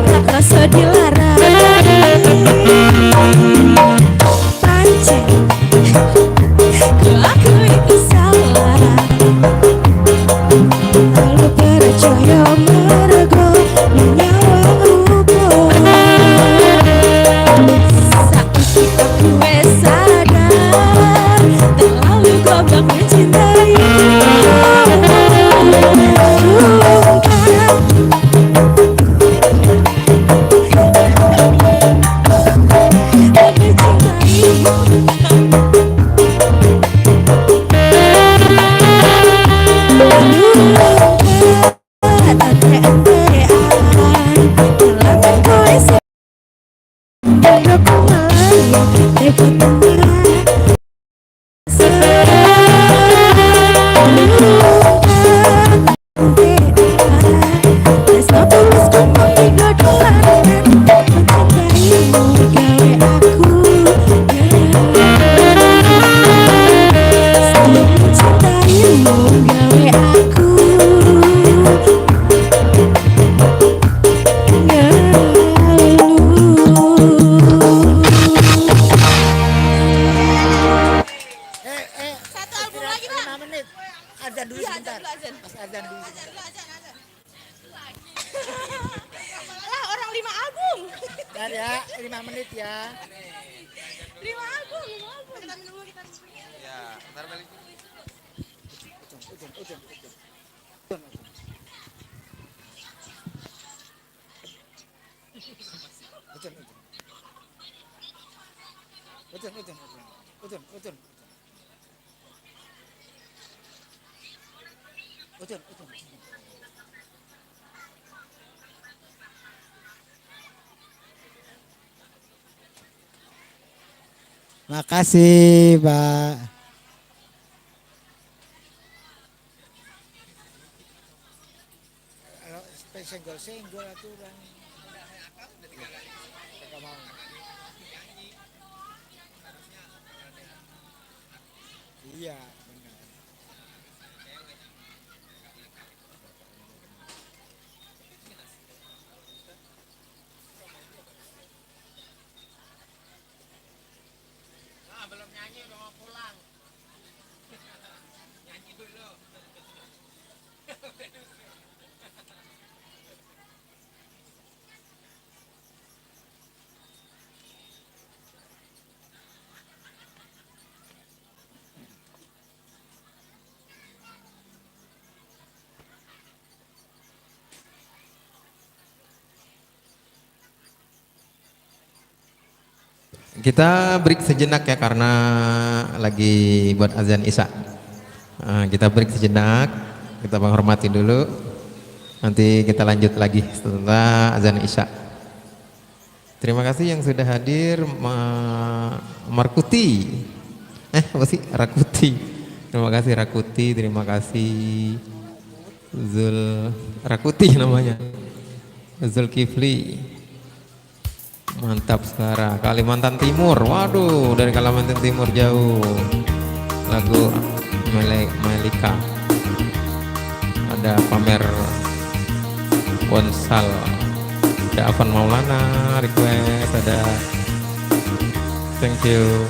tak rasa dilarang. Pancen, ku akui salah, lalu percaya merego menyawang rupa. Saat kita gue sadar, terlalu gobak mencintai. Satu album lagi, Pak. 5 menit. Azan dulu sebentar. Pas azan dulu. Lah orang 5 album. Bentar ya, 5 menit ya. 5 album, 5 album. Kita minum dulu, kita. Ya, ntar balik. Ujung. Makasih, Pak. Kalau senggol aturan. Enggak mau. Iya, benar. Nah, belum nyanyi udah mau pulang. Nyanyi dulu. Kita break sejenak ya karena lagi buat azan Isya. Kita break sejenak, kita menghormati dulu. Nanti kita lanjut lagi setelah azan Isya. Terima kasih yang sudah hadir, Markuti. Apa sih? Rakuti. Terima kasih Rakuti, terima kasih Zul Rakuti namanya. Zulkifli. Mantap Sekarang Kalimantan Timur. Waduh, dari Kalimantan Timur jauh. Lagu Melika. Ada Pamer Bonsal. Ada Afan Maulana request. Ada thank you.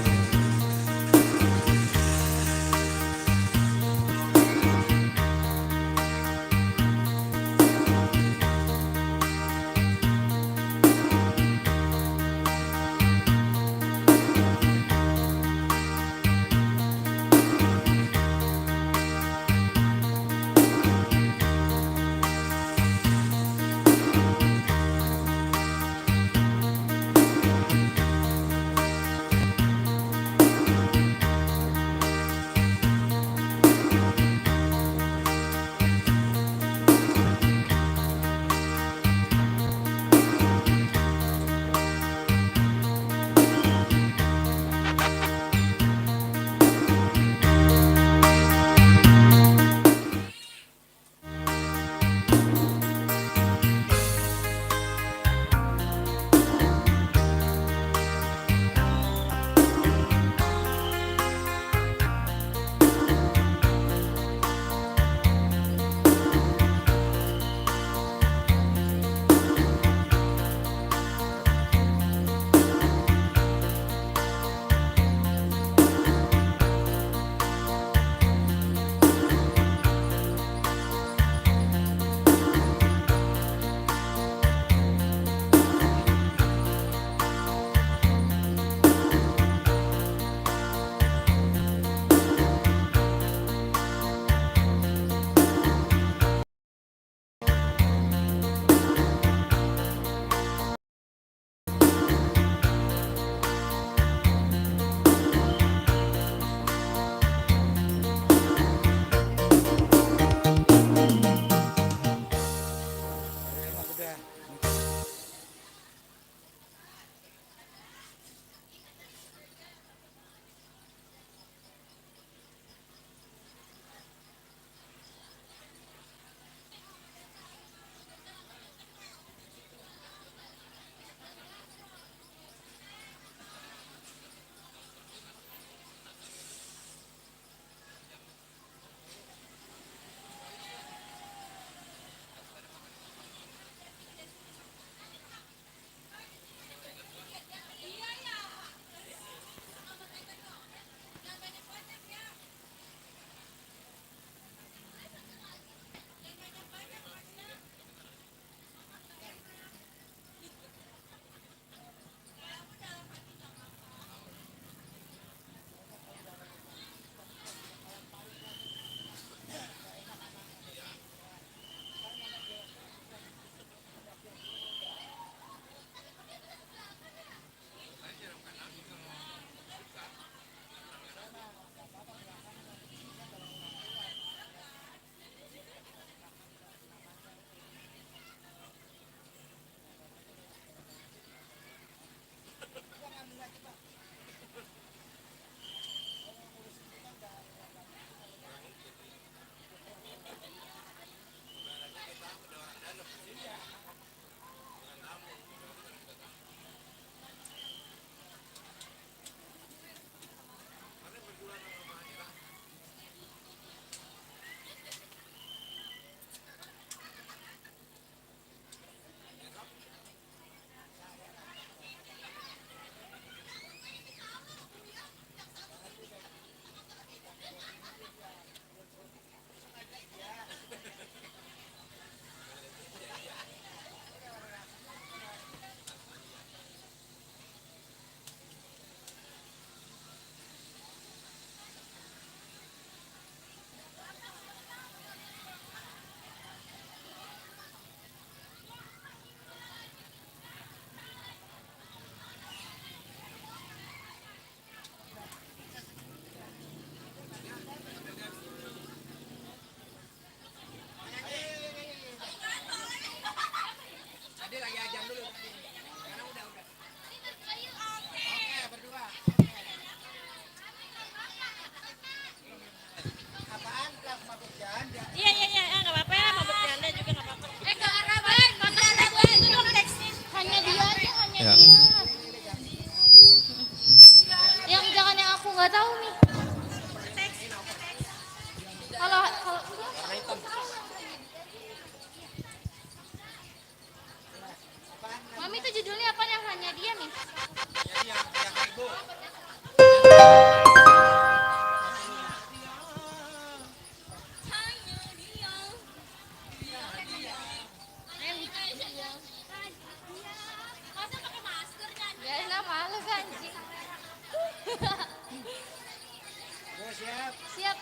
siap. Siap.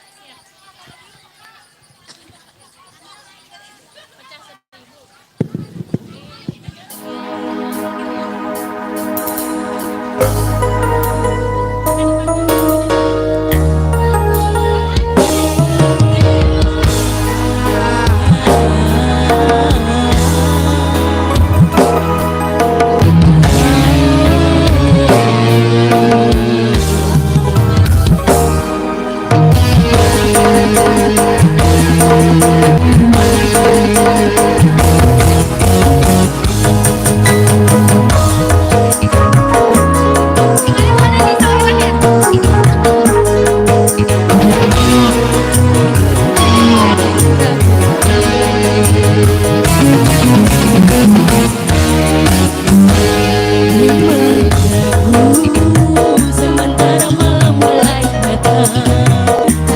Sementara malam mulai datang,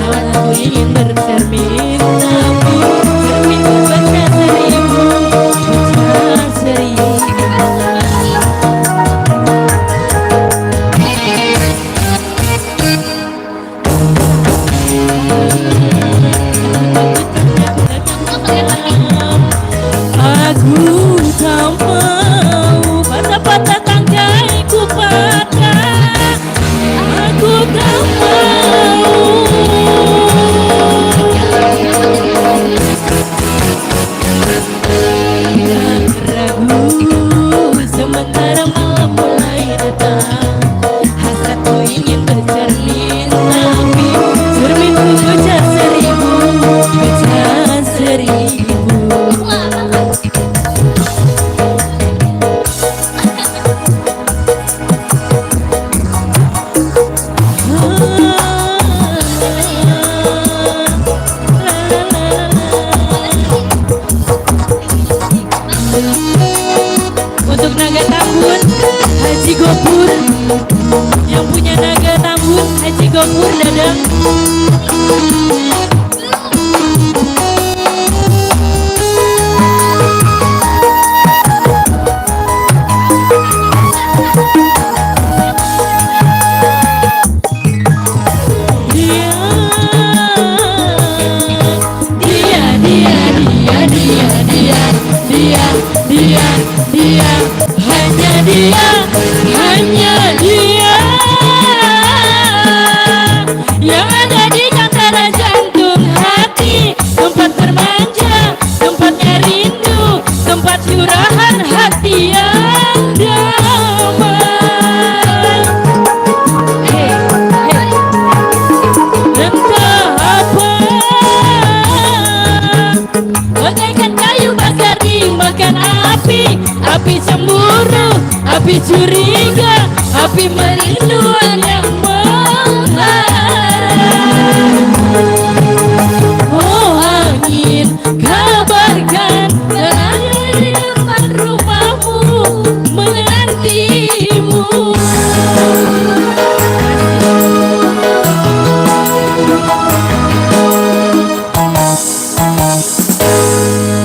aku ingin bercermin, tapi cerminku baca seribu, baca seribu. Aku tak mau patah-patah tanggaiku patah. Aku tak mau. Tak ragu sementara malam mulai datang. Hasratku ingin bercermin, tapi cerminku baca seribu, baca seribu. Untuk naga tambun Haji Gopur, yang punya naga tambun Haji Gopur dadang. Dia, hanya dia yang ada di antara jantung hati, tempat bermanja, tempatnya rindu, tempat curahan hati yang damai. Entah apa, bagaikan kayu bakar dimakan api, api cemburu, api curiga, api merinduan yang membara. Oh angin, kabarkan ada di depan rumahmu menantimu.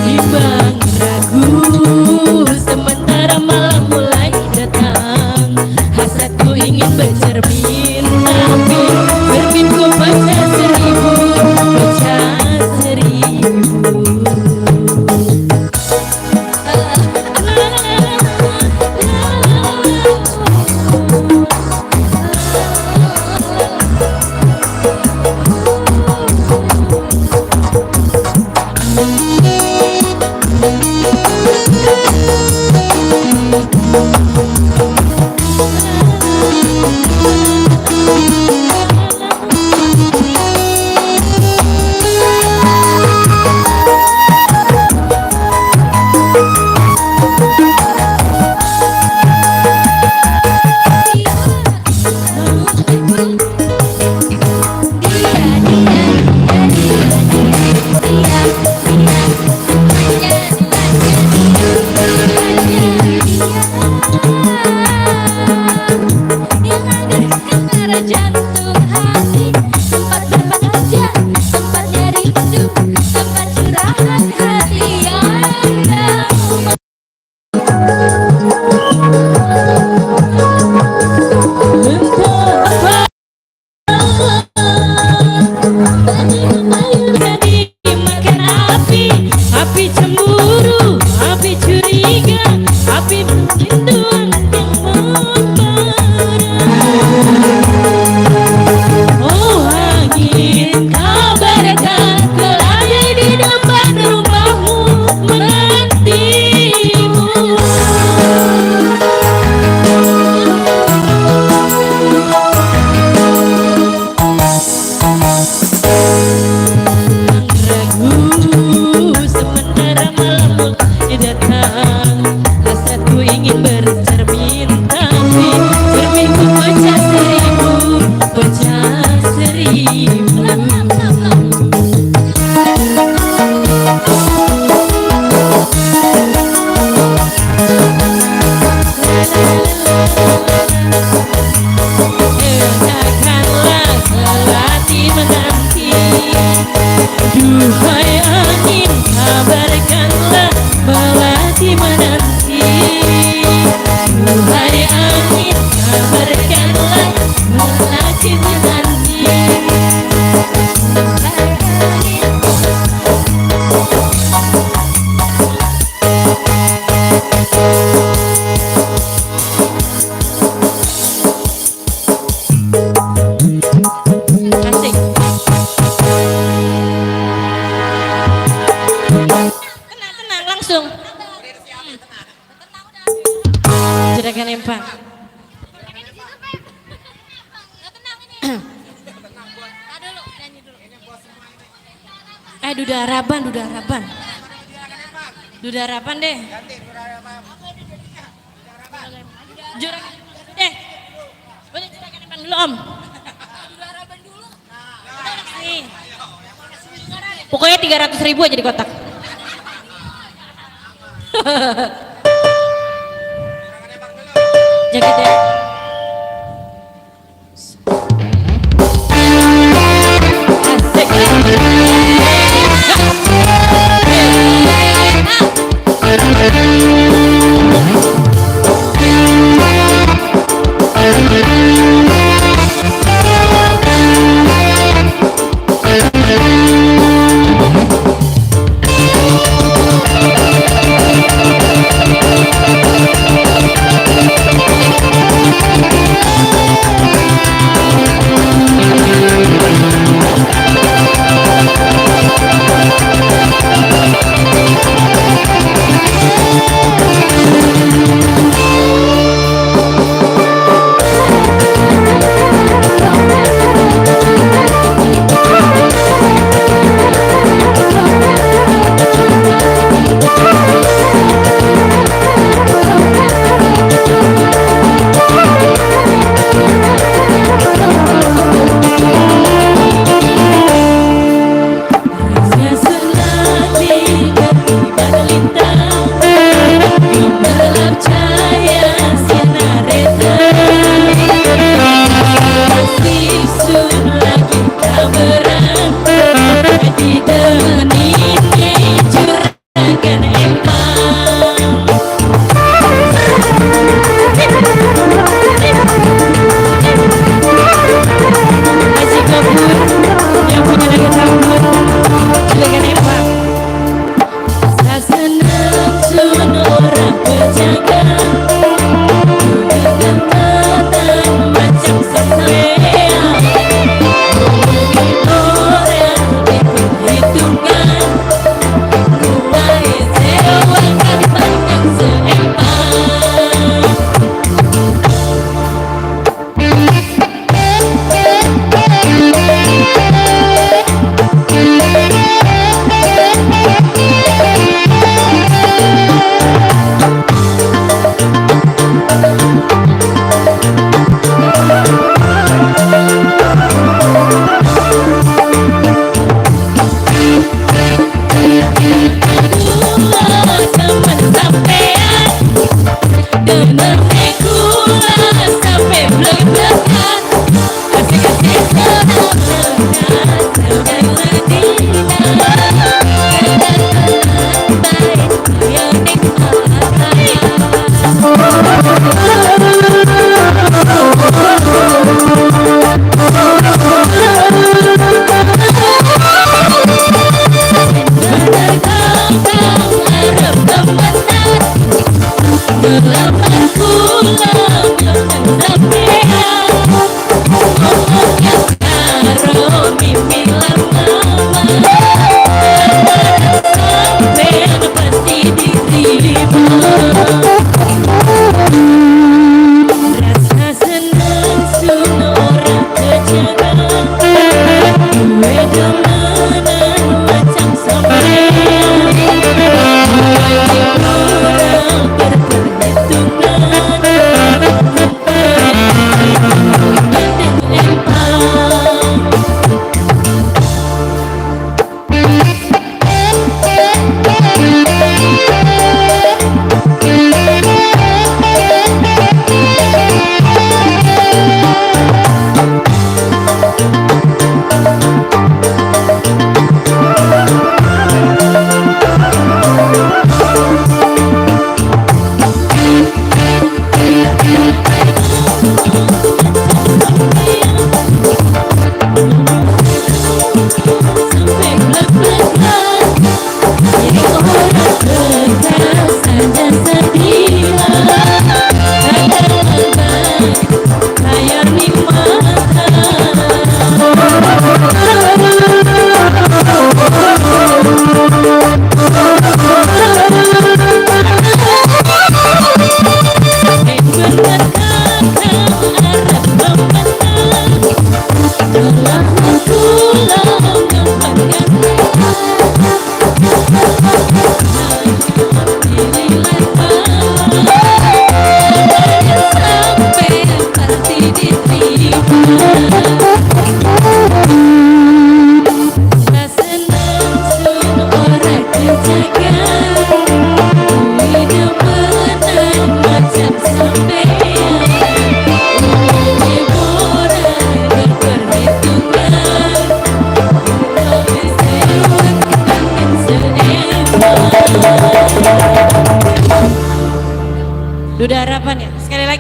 Timbang ragu sementara malam mulai datang, hasratku ingin bercermin, tapi cerminku baca seribu, baca seribu. itu cantik. Asik. Tenang, tenang, langsung. Juragan empang. Duda harapan, duda harapan. Duda harapan deh. Juragan, boleh juragan empang dulu om. Duda harapan dulu. Nih. Pokoknya 300.000 aja di kotak. Jaket ya.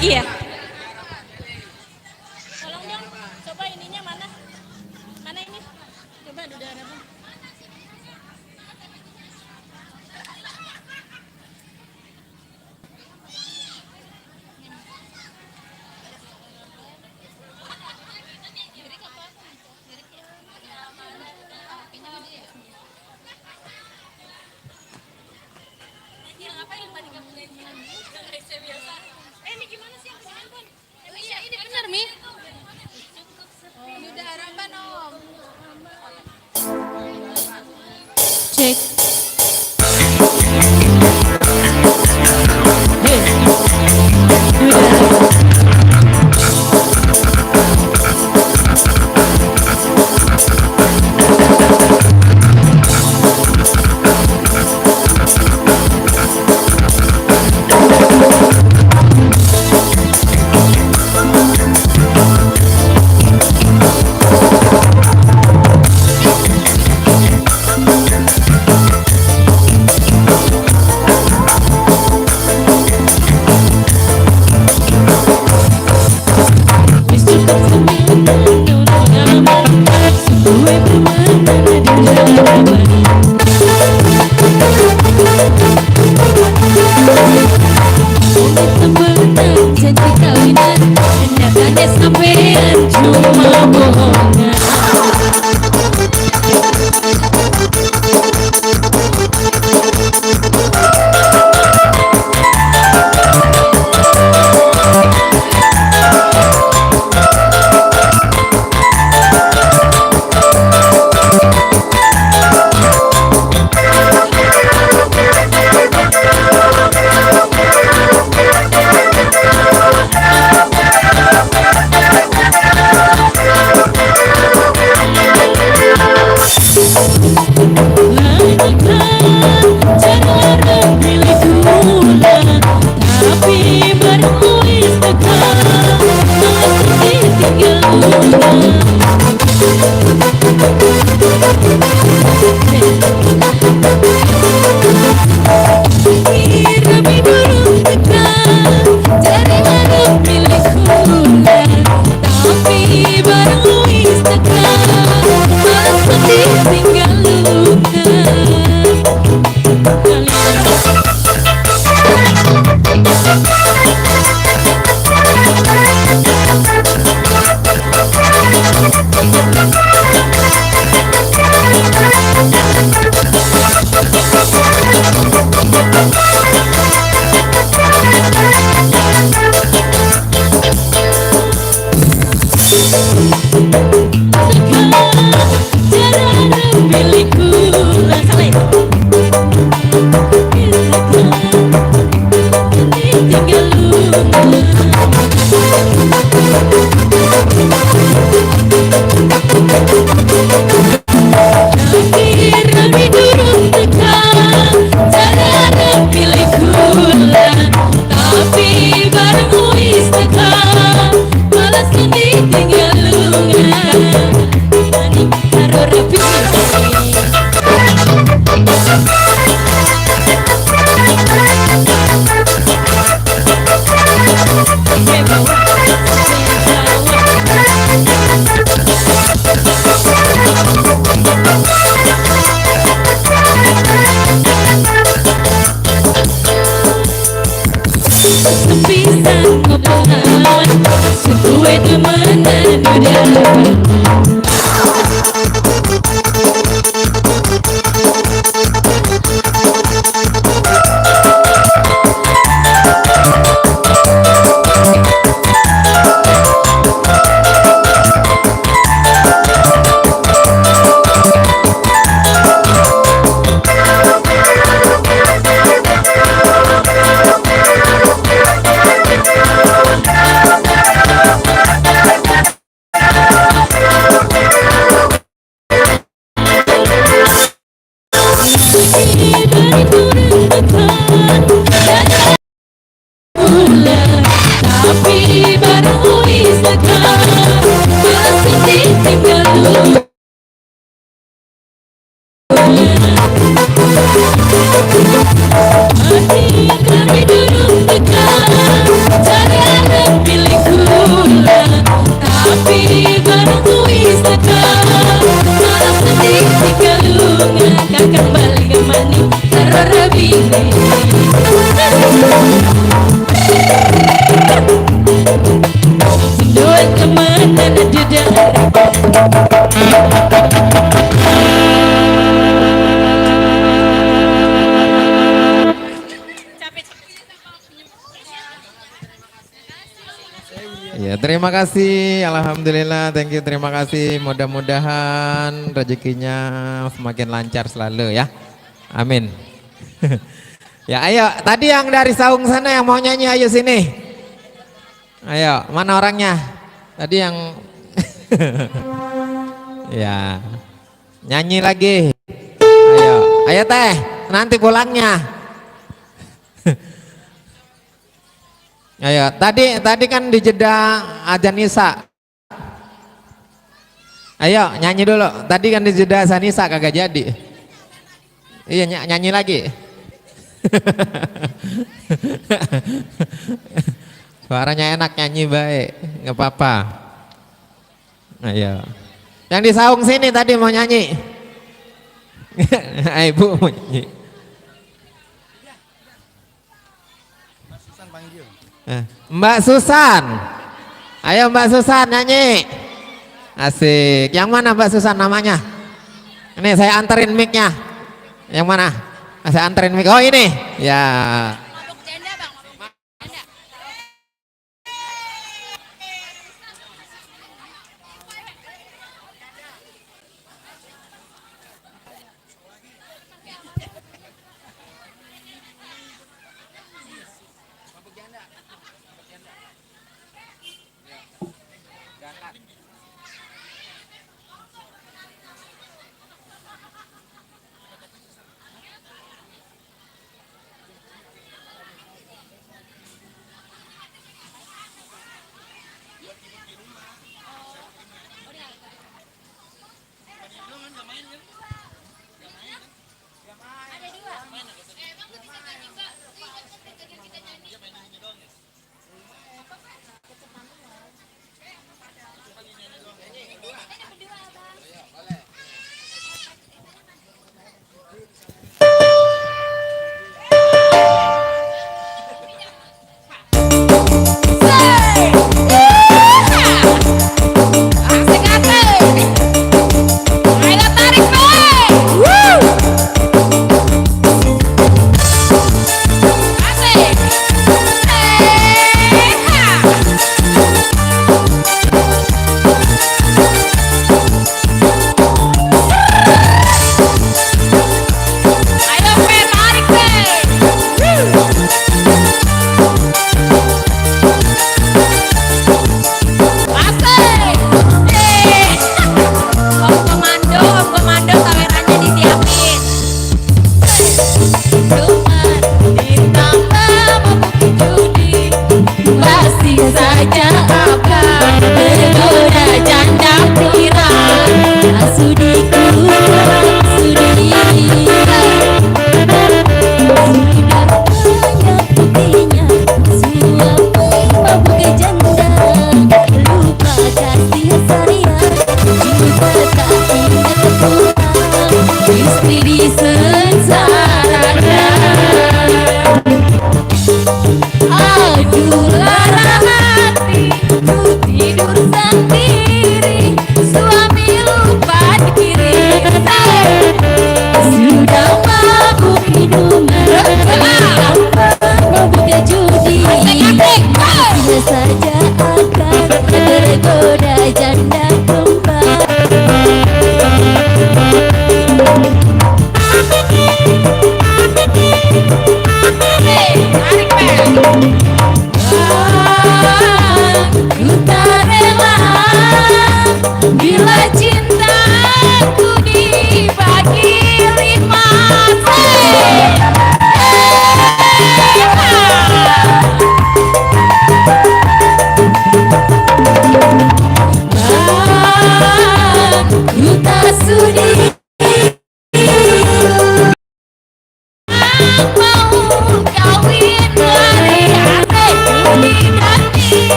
lagi ya? Tolong dong, coba ininya mana? Mana ini? Coba duda harapan. Ini gimana sih? Oh iya, ini benar, Mi. Duda harapan, Om. Cek. Hey. Duda harapan. Hati kami duduk dekat, barang ku wisata. Malam sedih di kalungan kakak balik ke mani terora bini. Dua teman dan ada. Ya, terima kasih. Alhamdulillah, thank you, terima kasih. Mudah-mudahan rezekinya semakin lancar selalu ya. Amin. Ya, ayo. Tadi yang dari saung sana yang mau nyanyi, ayo sini. Ayo, mana orangnya? Tadi yang ya. Nyanyi lagi. Ayo, ayo teh. Nanti pulangnya. Ayo, tadi kan di jeda azan Isya. Ayo, nyanyi dulu. Tadi kan di jeda azan Isya kagak jadi. Iya, nyanyi lagi. Suaranya enak, nyanyi baik, nggak apa-apa. Ayo. Yang di saung sini tadi mau nyanyi. Ayo, Bu mau nyanyi. Mbak Susan, ayo Mbak Susan nyanyi. Asik. Yang mana Mbak Susan namanya? Ini saya anterin mic-nya. Yang mana? Saya anterin mic. Oh ini. Ya.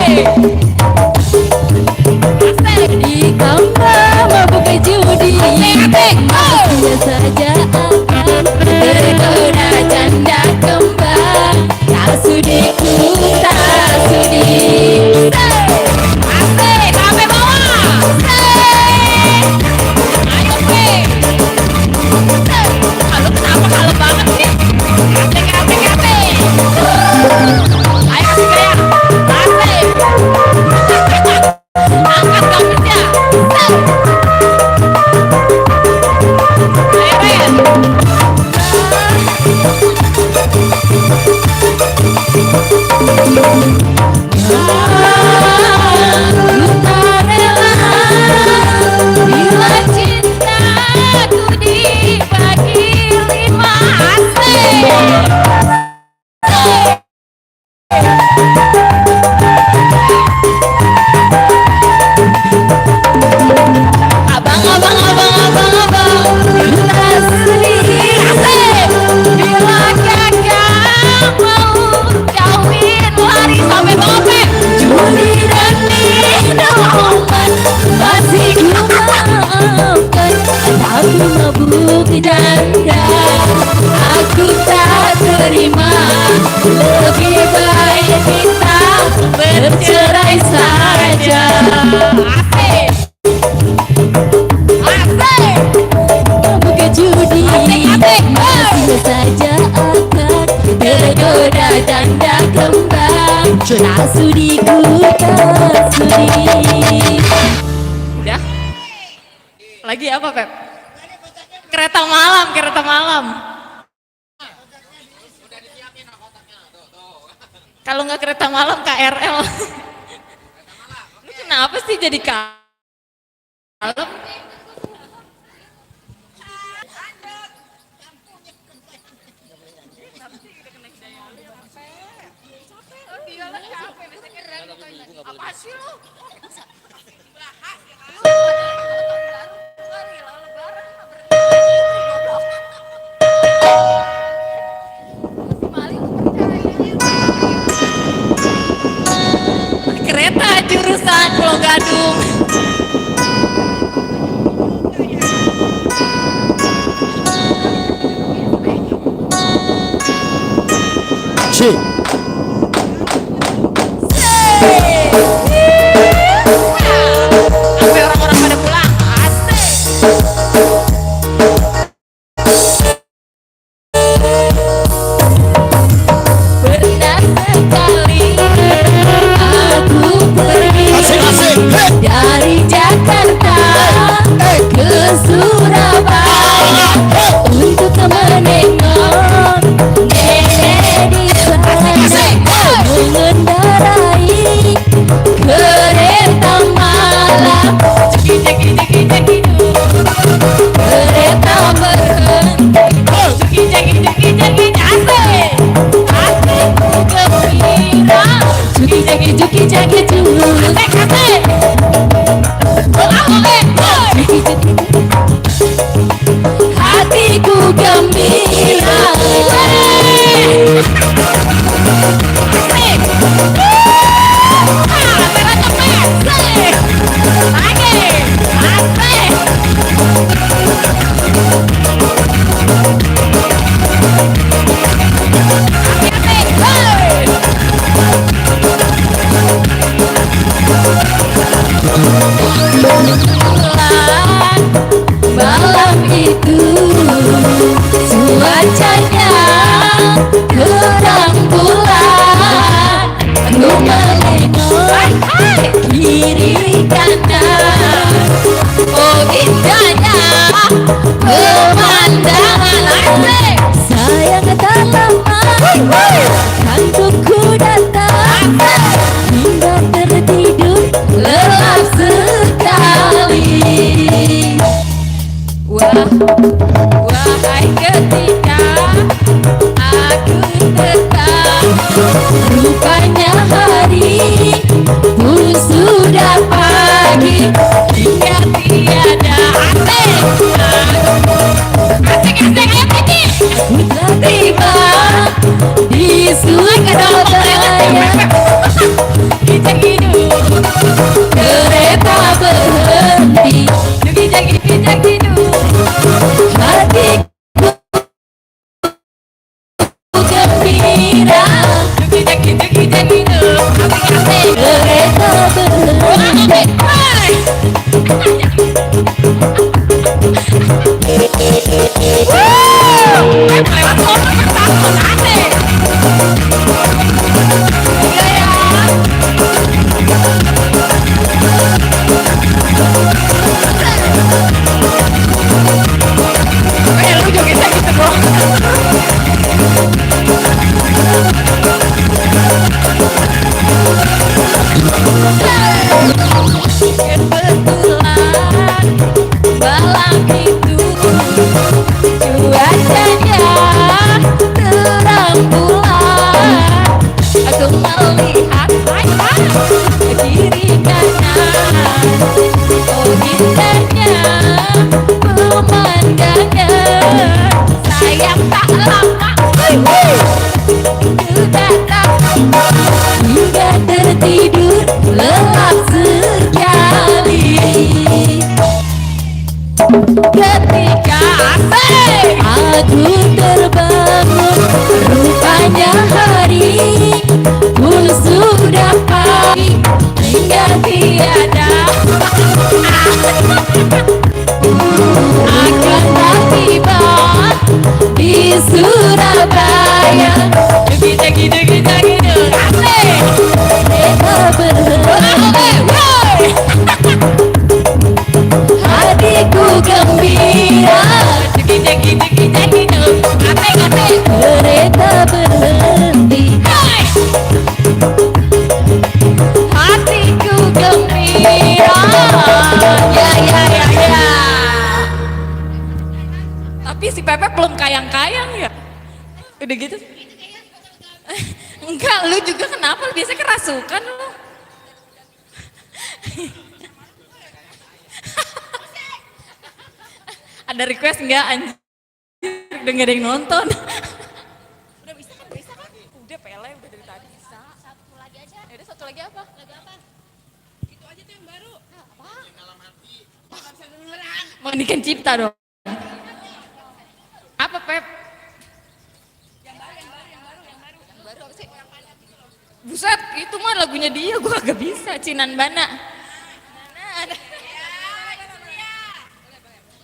Di kamar mabuk judi Manusia saja akan tergoda janda kembang Tak sudi ku tak sudi Asik, sampai bawah Ayo Pe Kalau kenapa kalau banget sih Asik Ayo asik ya Asik Angkat gamisnya bila cintaku dibagi 5 asik abang kita sendiri asik bila kakak mau kawin lari sampai bape Juli dan minuman masih ku maafkan tapi mabuk janda aku tak terima lebih baik kita bercerai saja asik mabuk judi masih saja akan tergoda janda kembang tak sudi ku tak sudi udah lagi apa Pep? Kereta malam kalau nggak kereta malam KRL lu kenapa sih jadi kalem? Apa sih lu? Kereta jurusan Pulau Gadung. Sampai orang-orang pada pulang, asik. Pernah sekali aku pergi dari Jakarta ke Surabaya untuk menengok nenek di sana mengendarai kereta malam ceki kereta berhenti ceki asik gembira ceki asik hatiku gembira malam itu cuacanya terang bulan aku menengok kiri kanan oh indahnya pemandangan asik sayang tak lama kantukku datang hingga tertidur lelap sekali wahai ketika aku tetap rupanya hari pun sudah pagi hingga tiada asik ayo Piti aku telah tiba di Surabaya. ketika asik aku terbangun, rupanya hari pun sudah pagi hingga tiada akan tak tiba di Surabaya. Kita asik kita berhenti, hatiku gembira. Kereta berhenti, hatiku gembira. Ya. Tapi si Pepe belum kayang-kayang ya. Udah gitu. Enggak, lu juga kenapa? Biasanya kerasukan lu. Ada request enggak anjir? Udah gak ada yang nonton. Udah bisa kan? Udah pele, udah dari tadi bisa. Satu lagi aja. Ya udah, satu lagi apa? Lagu apa? Itu aja tuh yang baru. Apa? Dalam hati. Mandikan cipta dong. Apa Pep? Yang baru apa sih? Buset, itu mah lagunya dia, gua agak bisa. Cinan Bana.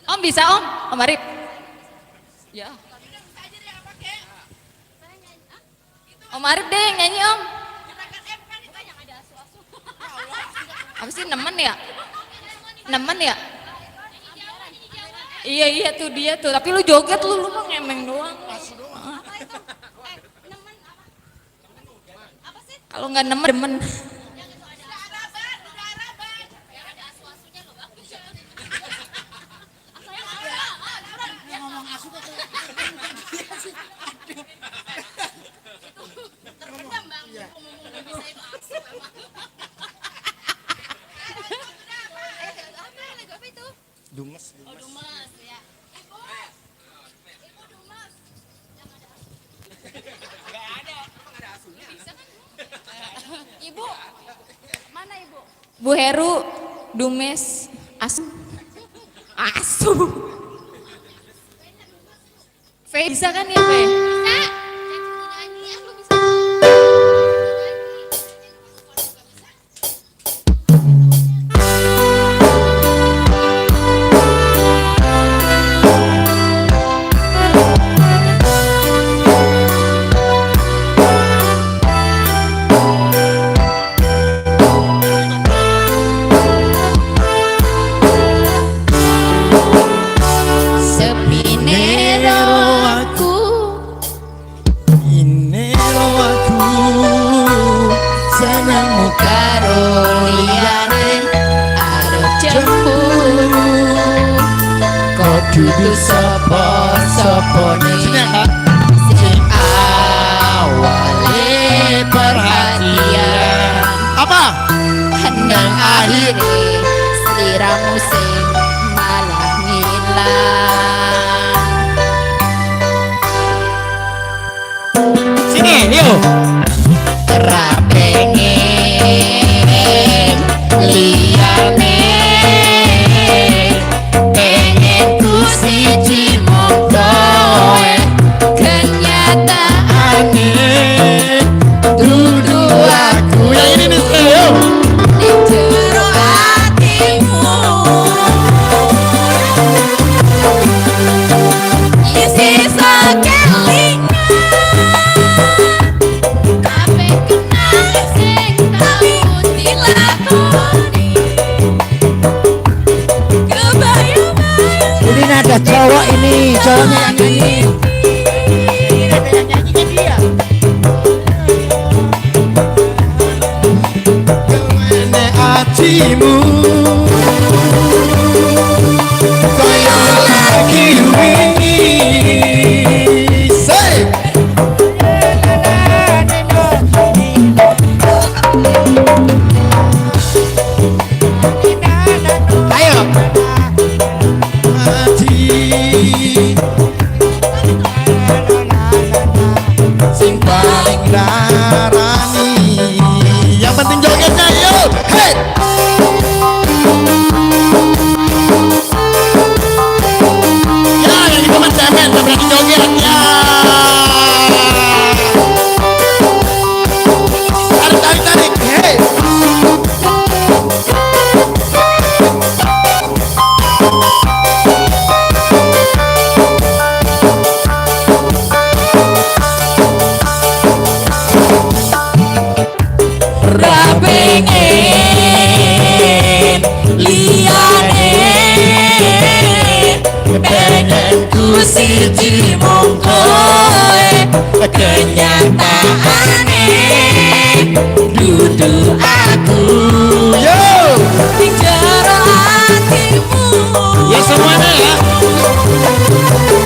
Om bisa Om Arif. Ya. Om Arif deh yang nyanyi Om. Apa sih nemen ya? Nemen ya? Iya tuh dia tuh. Tapi lu joget lu mah ngemeng doang. Kalau nggak nemen demen. Dumes. Oh, Dumes ya. Ibu Dumes. Enggak ada, emang ada asuhnya. Bisa kan? Ibu. Mana Ibu? Bu Heru, Dumes, Asu. Fe bisa kan ya Fe? Bisa. Nyanyi aku bisa. Dudu sopo-sopone sing awale perhatian apa? Nang akhire sliramu sing malah ngilang. Sini yuk. Ora pengen liyane siji mung kowe kenyataane dudu aku yang ini nih di jero hatimu isi sakelingan kabeh kenal sing tau dilakoni ini nada cowok ini, cowoknya yang nyanyi. Nada yang nyanyinya dia. Kemana hatimu kaya lagi wingi. Say. Ayo. Sing paling darani yang penting jogetnya yuk hey Rapengen liane pengen ku siji mung kowe kenyataane dudu aku yo Bicara hatimu. ya semuanya ya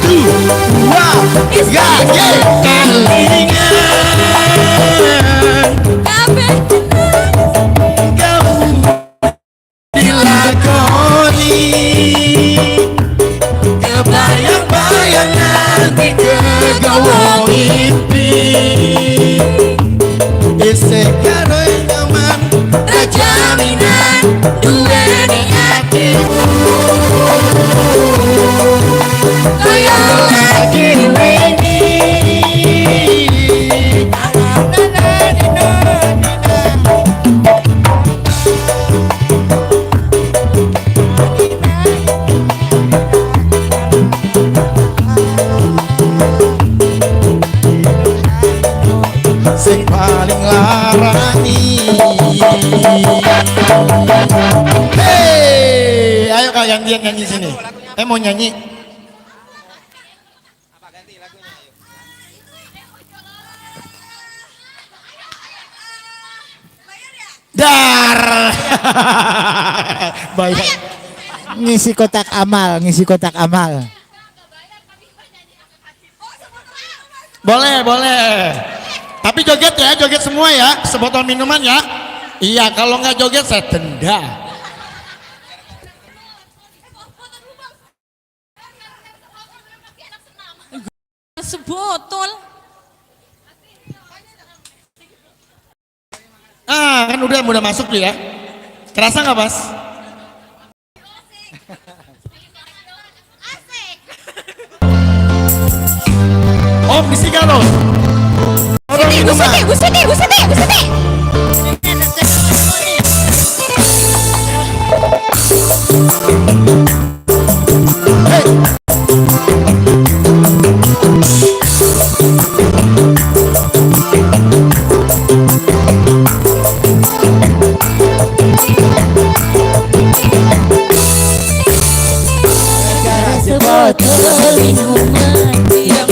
2 3 kalingan Kabeh kamu dilakoni kebayang-bayangan di kegawa mimpi isek karo nyaman jaminan duweni hatimu kaya lagi weni sing paling larani. Hei, ayo kalian dia nyanyi sini. Mau nyanyi? Dar. Bayar. Ngisi kotak amal, ngisi kotak amal. Boleh, boleh. Tapi joget ya, joget semua ya, sebotol minuman ya. Iya, kalau nggak joget saya denda. sebotol. Ah, kan udah masuk tuh ya. Kerasa nggak, Mas? Om bisi kalau. Bu Siti. Sebotol minuman yang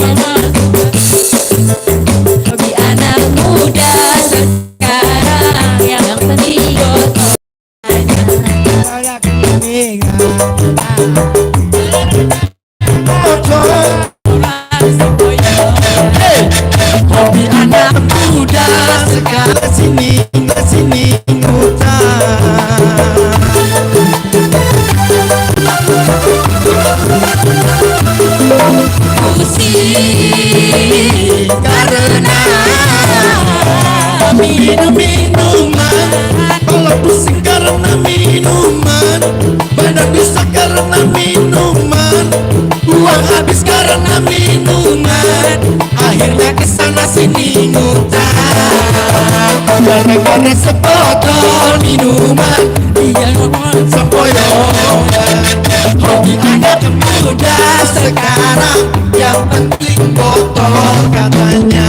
bagi anak muda sekarang yang penting botol Hobi anak muda sekarang sini pusing karena minuman kalau pusing karena minuman badan bisa karena minuman uang habis karena minuman akhirnya kesana sini ngutang gara-gara sebotol minuman yang sempoyongan hobi anak muda sekarang yang penting botol katanya.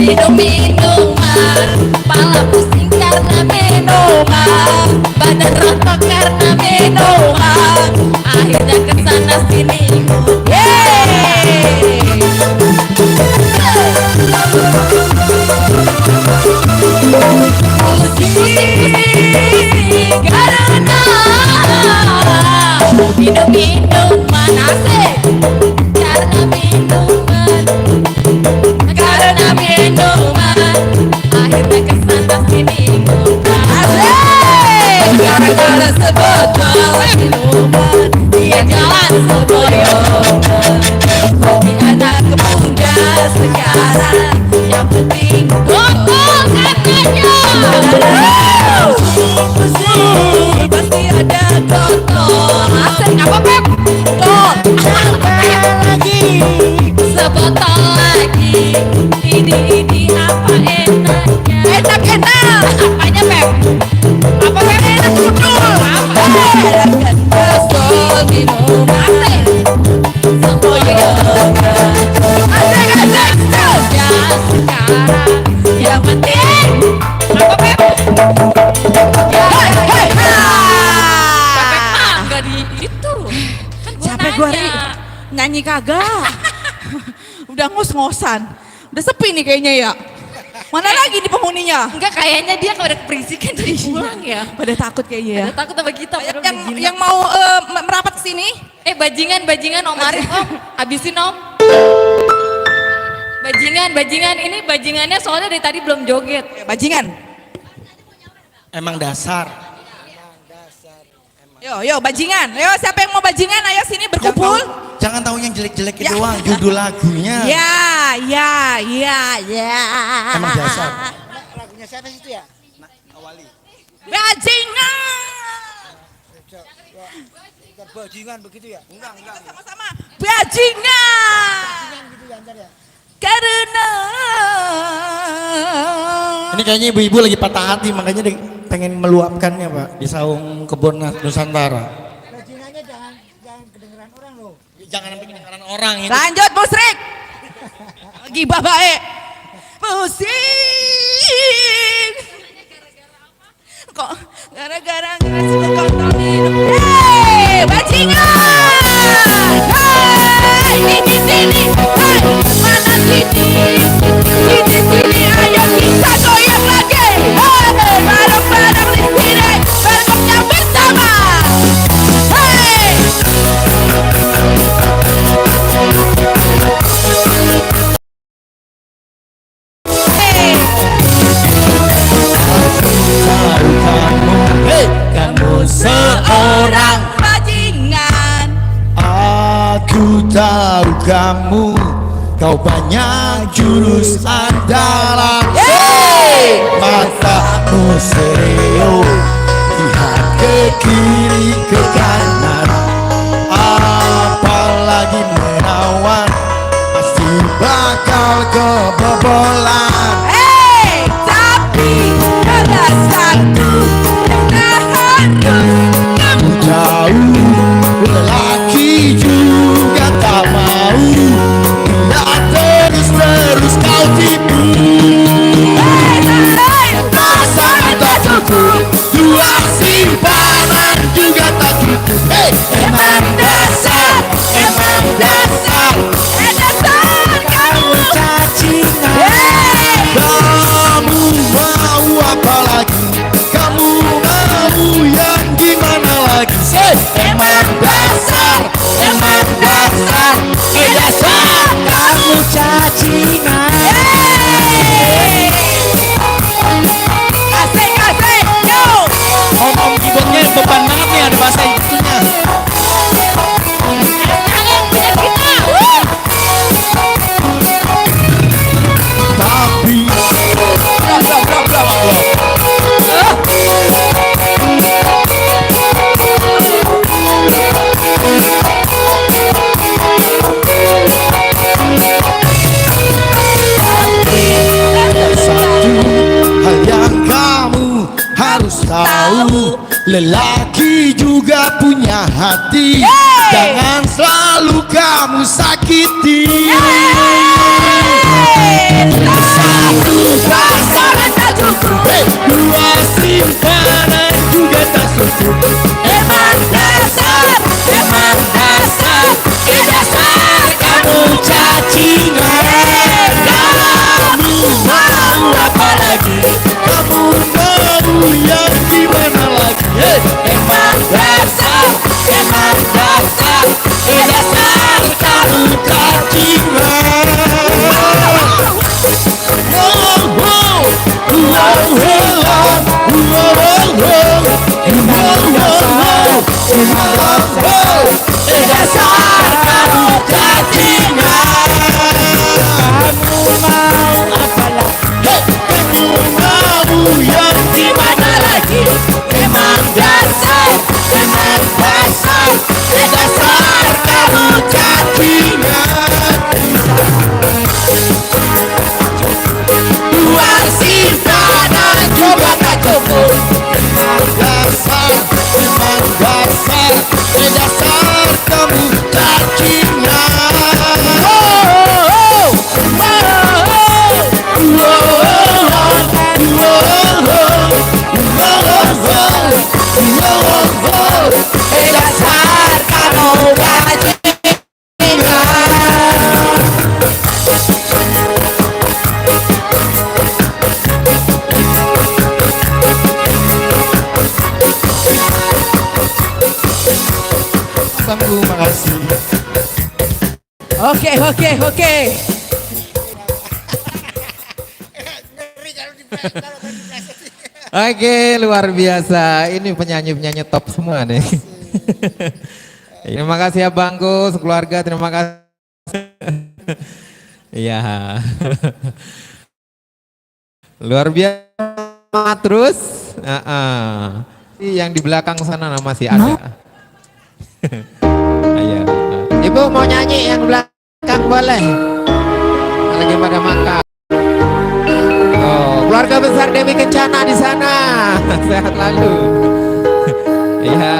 Minum-minuman, pala pusing karena minuman, badan rontok karena minuman, akhirnya kesana sini. Pusing-pusing karena minum-minuman asik. jalan semboyongan. Bagi anak muda sekarang yang penting gotong katanya. Musik pasti ada gotong. Asik apa Pep? Gotong lagi, sebotol lagi. Ini apa enaknya? Enak. Apanya Pep? Apa Pep? Enak kudul. Apa? Kesel minum asik. Semboyongan. Asik. Ya sekarang yang penting apa Pep? Hei. Pepek mah nggak di itu. Kan gua Capek gue nanya. nyanyi kagak. Udah ngos-ngosan. Udah sepi nih kayaknya ya. Mana lagi di penghuninya? Enggak, kayaknya dia kalau udah keberisikan dari pulang ya. Pada takut kayaknya ya. Ada takut sama kita. padahal udah gila. Yang mau merapat ke sini? Bajingan Om Arif Om, habisin Om. Bajingan, ini bajingannya soalnya dari tadi belum joget. Bajingan. Emang dasar. Yo bajingan. Yo siapa yang mau bajingan? Ayo sini berkumpul. Jangan tahu yang jelek-jelek Ya. doang, judul lagunya. Ya. Emang dasar. Lagunya siapa sih itu ya? Bajingan. Bukan bajingan begitu ya? Enggak. Sama-sama. Bajingan. Bajingan gitu ya ntar ya? Karena Ini kayaknya ibu-ibu lagi patah hati, makanya dia pengen meluapkannya Pak di saung kebun Nusantara. Bajingannya jangan kedengeran orang loh. Jangan sampai kedengaran orang ini. lanjut musrik. Gibah baik. Musik. Kok gara-gara ngasih kontol minum. Hei, bajingan. Hei, di sini. Hei, mana sini? Sini, ayo kita goyang lagi. Hei, bareng-bareng di sini. Bergotnya bersama. Hei. Hei, kamu seorang. Bajingan. Aku tahu kamu, kau banyak jurus andalan. Matamu stereo, lihat ke kiri ke kanan, apalagi menawan, pasti bakal kebobolan. Hei, tapi ada satu yang harus kamu Jauh lelaki juga tak mau, bila terus kau tipu. Pasangan tak cukup, dua simpanan juga tak cukup. Hey, emang dasar, kamu cacingan. Kamu mau apa lagi? Kamu mau yang gimana lagi? Hey, emang dasar, kamu cacingan. asik, yo. Om keyboardnya beban banget nih, ada bahasa Inggrisnya. Jangan punya kita. Tapi satu hal yang kamu harus tahu, lelaki juga punya hati. Jangan selalu kamu sakiti. Satu pasangan tak cukup, dua simpanan juga tak cukup. Emang dasar, kamu cacingan. Kamu mau apa lagi? Kamu mau yang gimana lagi? Hey, emang dasar, kamu cacingan. Wow, wow, wow, wow, wow, wow, wow, wow, wow. kasih. Oke, oke, oke. Ngeri kalau dipleset. Oke, luar biasa. Ini penyanyi-penyanyi top semua nih. Terima kasih ya Bangku, sekeluarga, terima kasih. Iya. Luar biasa terus. Yang di belakang sana masih ada. Ayo. Ibu mau nyanyi yang belakang boleh? Lagi pada makan. Oh, keluarga besar Dewi Kencana di sana. Sehat lalu. Iya,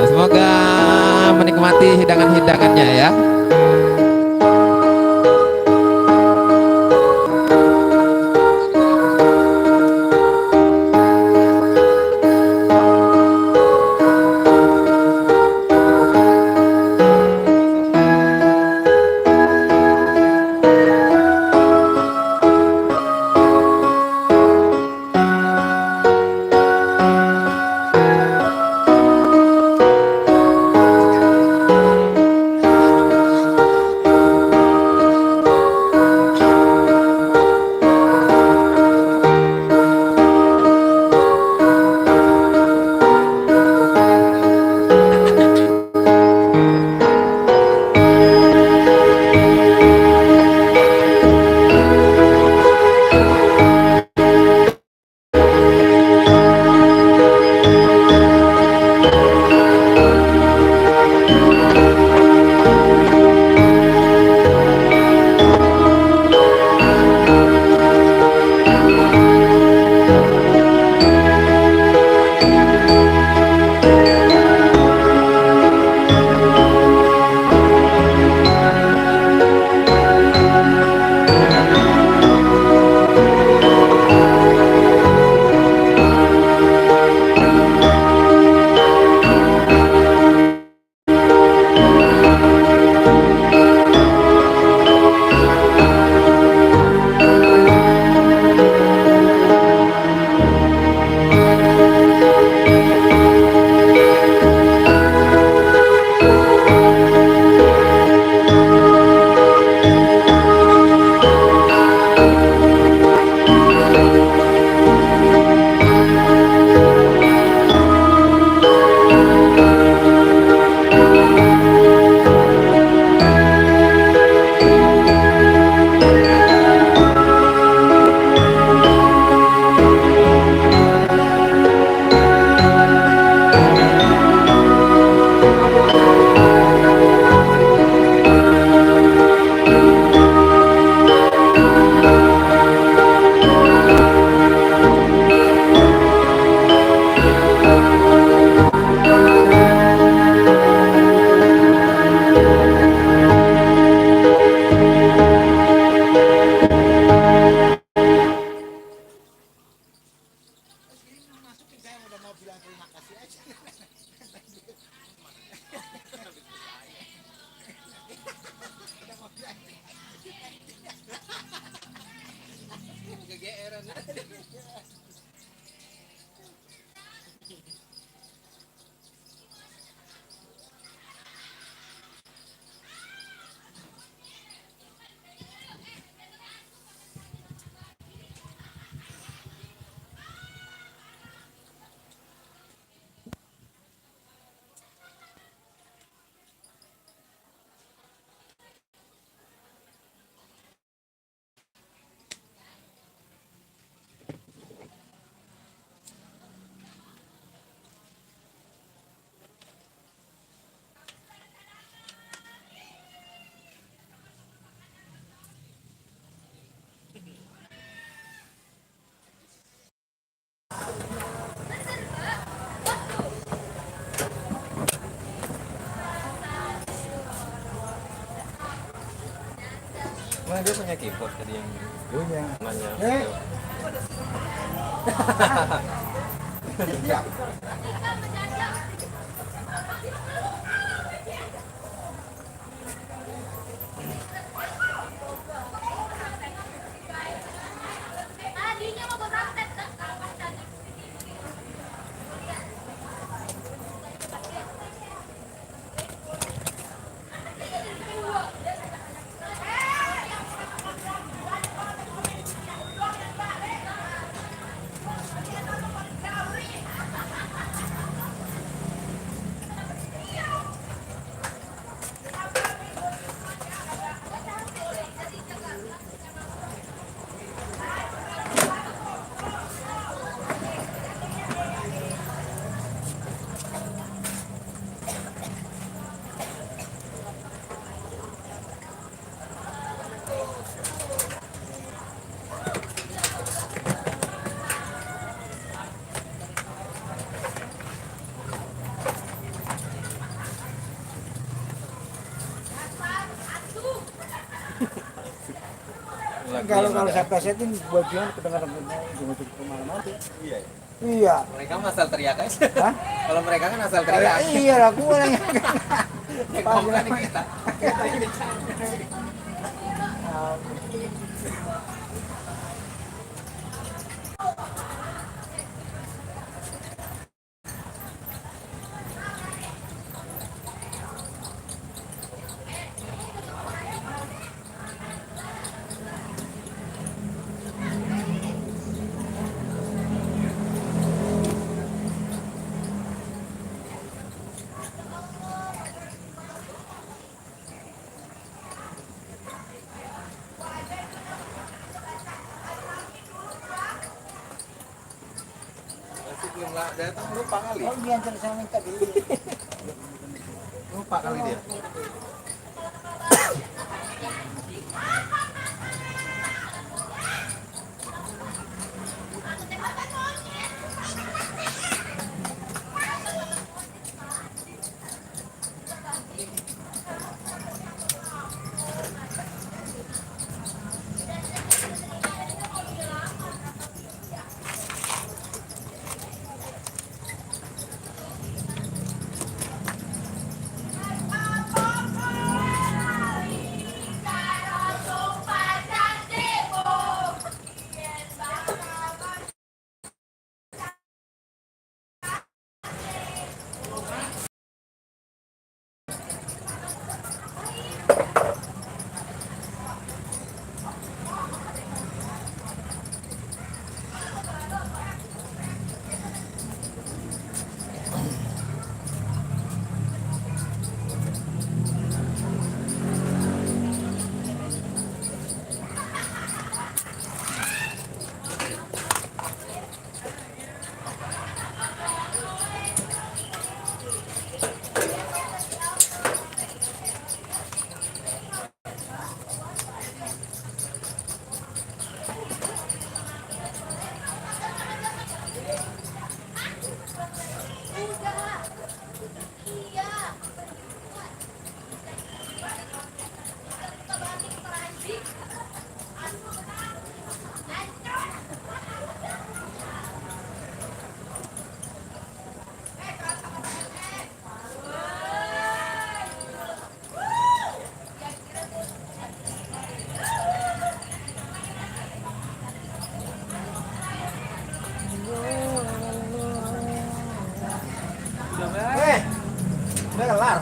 semoga menikmati hidangan-hidangannya ya. Nah, dia punya keyboard tadi yang punya nanya. Kalau saya kasetin buat jangan kedengaran untuk kemana-mana. Iya. Mereka mah asal teriak aja. Hah? Kalau mereka kan asal teriak. Iya lah, gua yang Ngomongnya nih kita. Masih belum datang, lupa kali. Oh, dia antar saya minta dulu. Lupa kali dia. Udah kelar.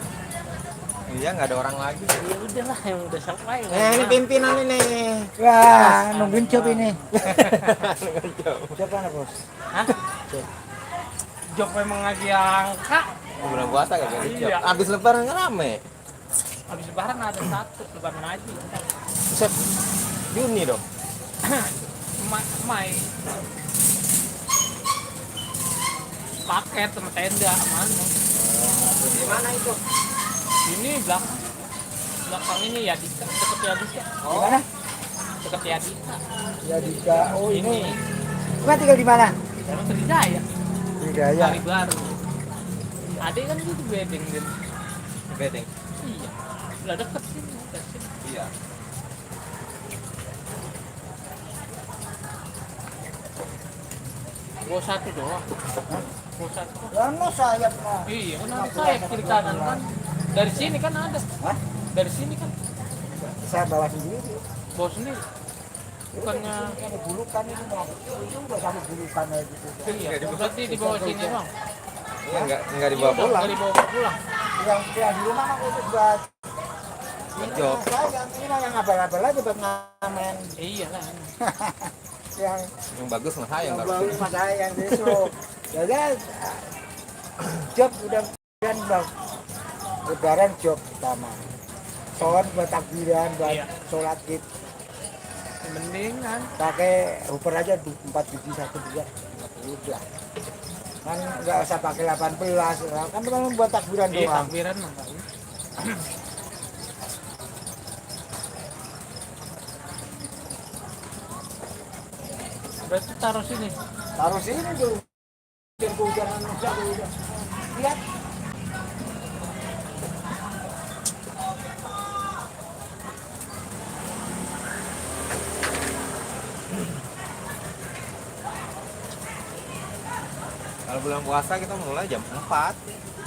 Iya, nggak ada orang lagi. Ya udahlah yang udah selesai. Ini pimpinan ini. Wah, nungguin job ini. Job mana, Bos? Hah? Job memang lagi angka. Bulan puasa gak jadi job. Iya. Abis lebaran kan rame. Habis lebaran ada satu lebaran haji. Buset, Juni dong. Mai paket sama tenda mana? Di mana itu? Ini belakang ini ya deket ya Dika. Di mana? Deket ya Dika. Ya Dika. Oh, Ini Cuma tinggal di mana? emang Trijaya. Trijaya. Kali baru. Adek kan itu bedeng gitu. Bedeng. Iya. Udah deket sini. Deket sini. Iya. Gua satu doang. Gua satu. Lama sayap mah. Iya, kan ada sayap kiri kanan kan. Dari sini kan ada. Hah? Dari sini kan. Saya bawa sendiri. Bawa sendiri. Bukannya Ada bulukan ini mau. Itu udah sampai bulukan aja gitu. iya, berarti di bawah sini bang. Iya, nggak dibawa Iya, pulang. nggak dibawa pulang. Yang di rumah mah udah buat Job. saya ini mah yang abal-abal aja buat ngamen. Iya lah. Yang bagus mah saya yang nggak baru mas saya yang besok. Jadi job udah kan bang. Lebaran job utama. Soal buat takbiran, buat Iya. sholat gitu. Mendingan. Pakai hooper aja 4 biji 1 2 50 lah. Kan nggak usah pakai 18 kan cuma buat takbiran Iya, doang. takbiran mah nggak usah. Berarti taruh sini. Taruh sini dulu. Jangan usah udah. Lihat. bulan puasa kita mulai jam 4.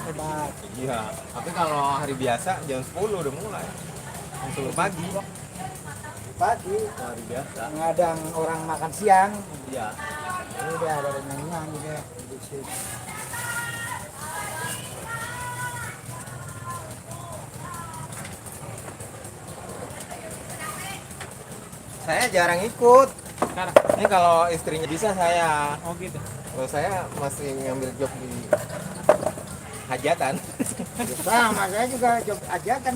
Hebat. Iya. Tapi kalau hari biasa jam 10 udah mulai. Jam 10 pagi. Pagi Hari biasa. ngadang orang makan siang. Iya. Ini udah ada nyanyian gitu ya. Saya jarang ikut. Ini kalau istrinya bisa saya. Oh gitu. Kalau saya masih ngambil job di hajatan. Sama saya juga job hajatan.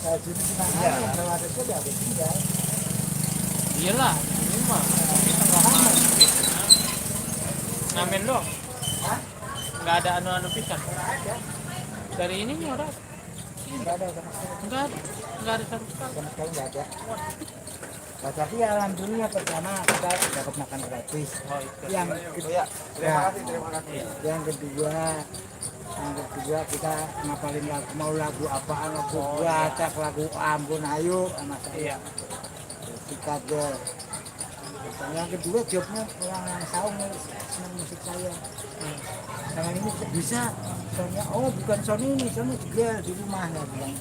Nah, sini Iya. kalau ada itu udah habis tinggal. Iyalah, ini mah kita nggak mau. Ngamen dong. Hah? Nggak ada anu-anu pisan. Dari ini ada. Enggak ada sama sekali. Nggak ada sama sekali. Sama sekali nggak ada. Nah, tapi alhamdulillah pertama kita dapat makan gratis. Oh itu. Yang Oh ya, terima kasih, terima kasih. yang kedua kita ngapalin lagu, mau lagu apaan, lagu Batak, lagu Ambon Ayo sama saya. Sikat deh. Yang kedua jobnya orang yang saung senang musik saya. Sama ini bisa soalnya bukan Sony ini, Sony juga di rumahnya bilang.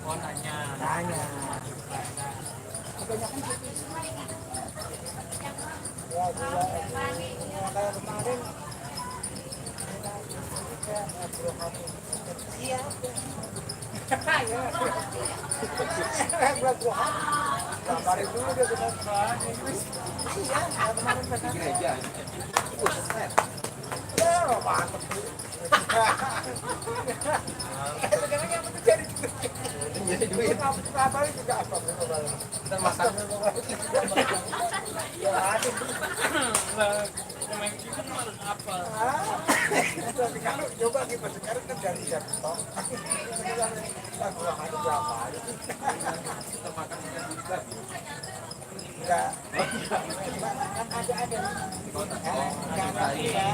Oh nanya. Tanya. Kebanyakan seperti itu. Ya, kayak kemarin. Iya. Kemarin dulu dia benar. Iya, kemarin pas Gereja. ya, mantap. Sekarang yang penting jadi Jadi duit. apa juga apa Kita makan. ya ada Pemain kita harus apa? tapi kalau coba kita sekarang kan dari laptop lagu ada berapa aja Kita makan juga. enggak kan ada enggak ada ya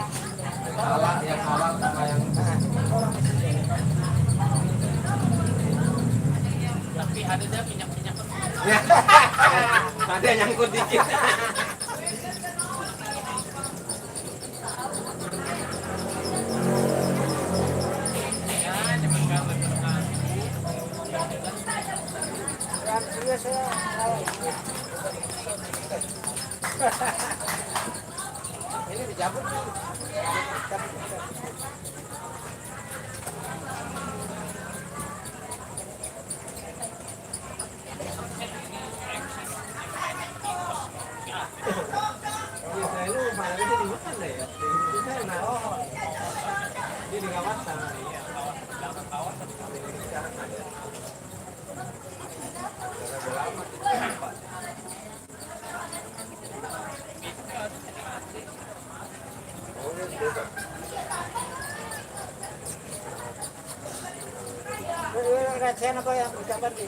Halal yang halal sama yang Tapi ada dah minyak-minyak. ada yang nyangkut dikit. kan dia saya ini dicabut Biasanya lu mainnya di mana ya? Di sana. Oh. Dia di kawasan. Saya apa yang ucapan di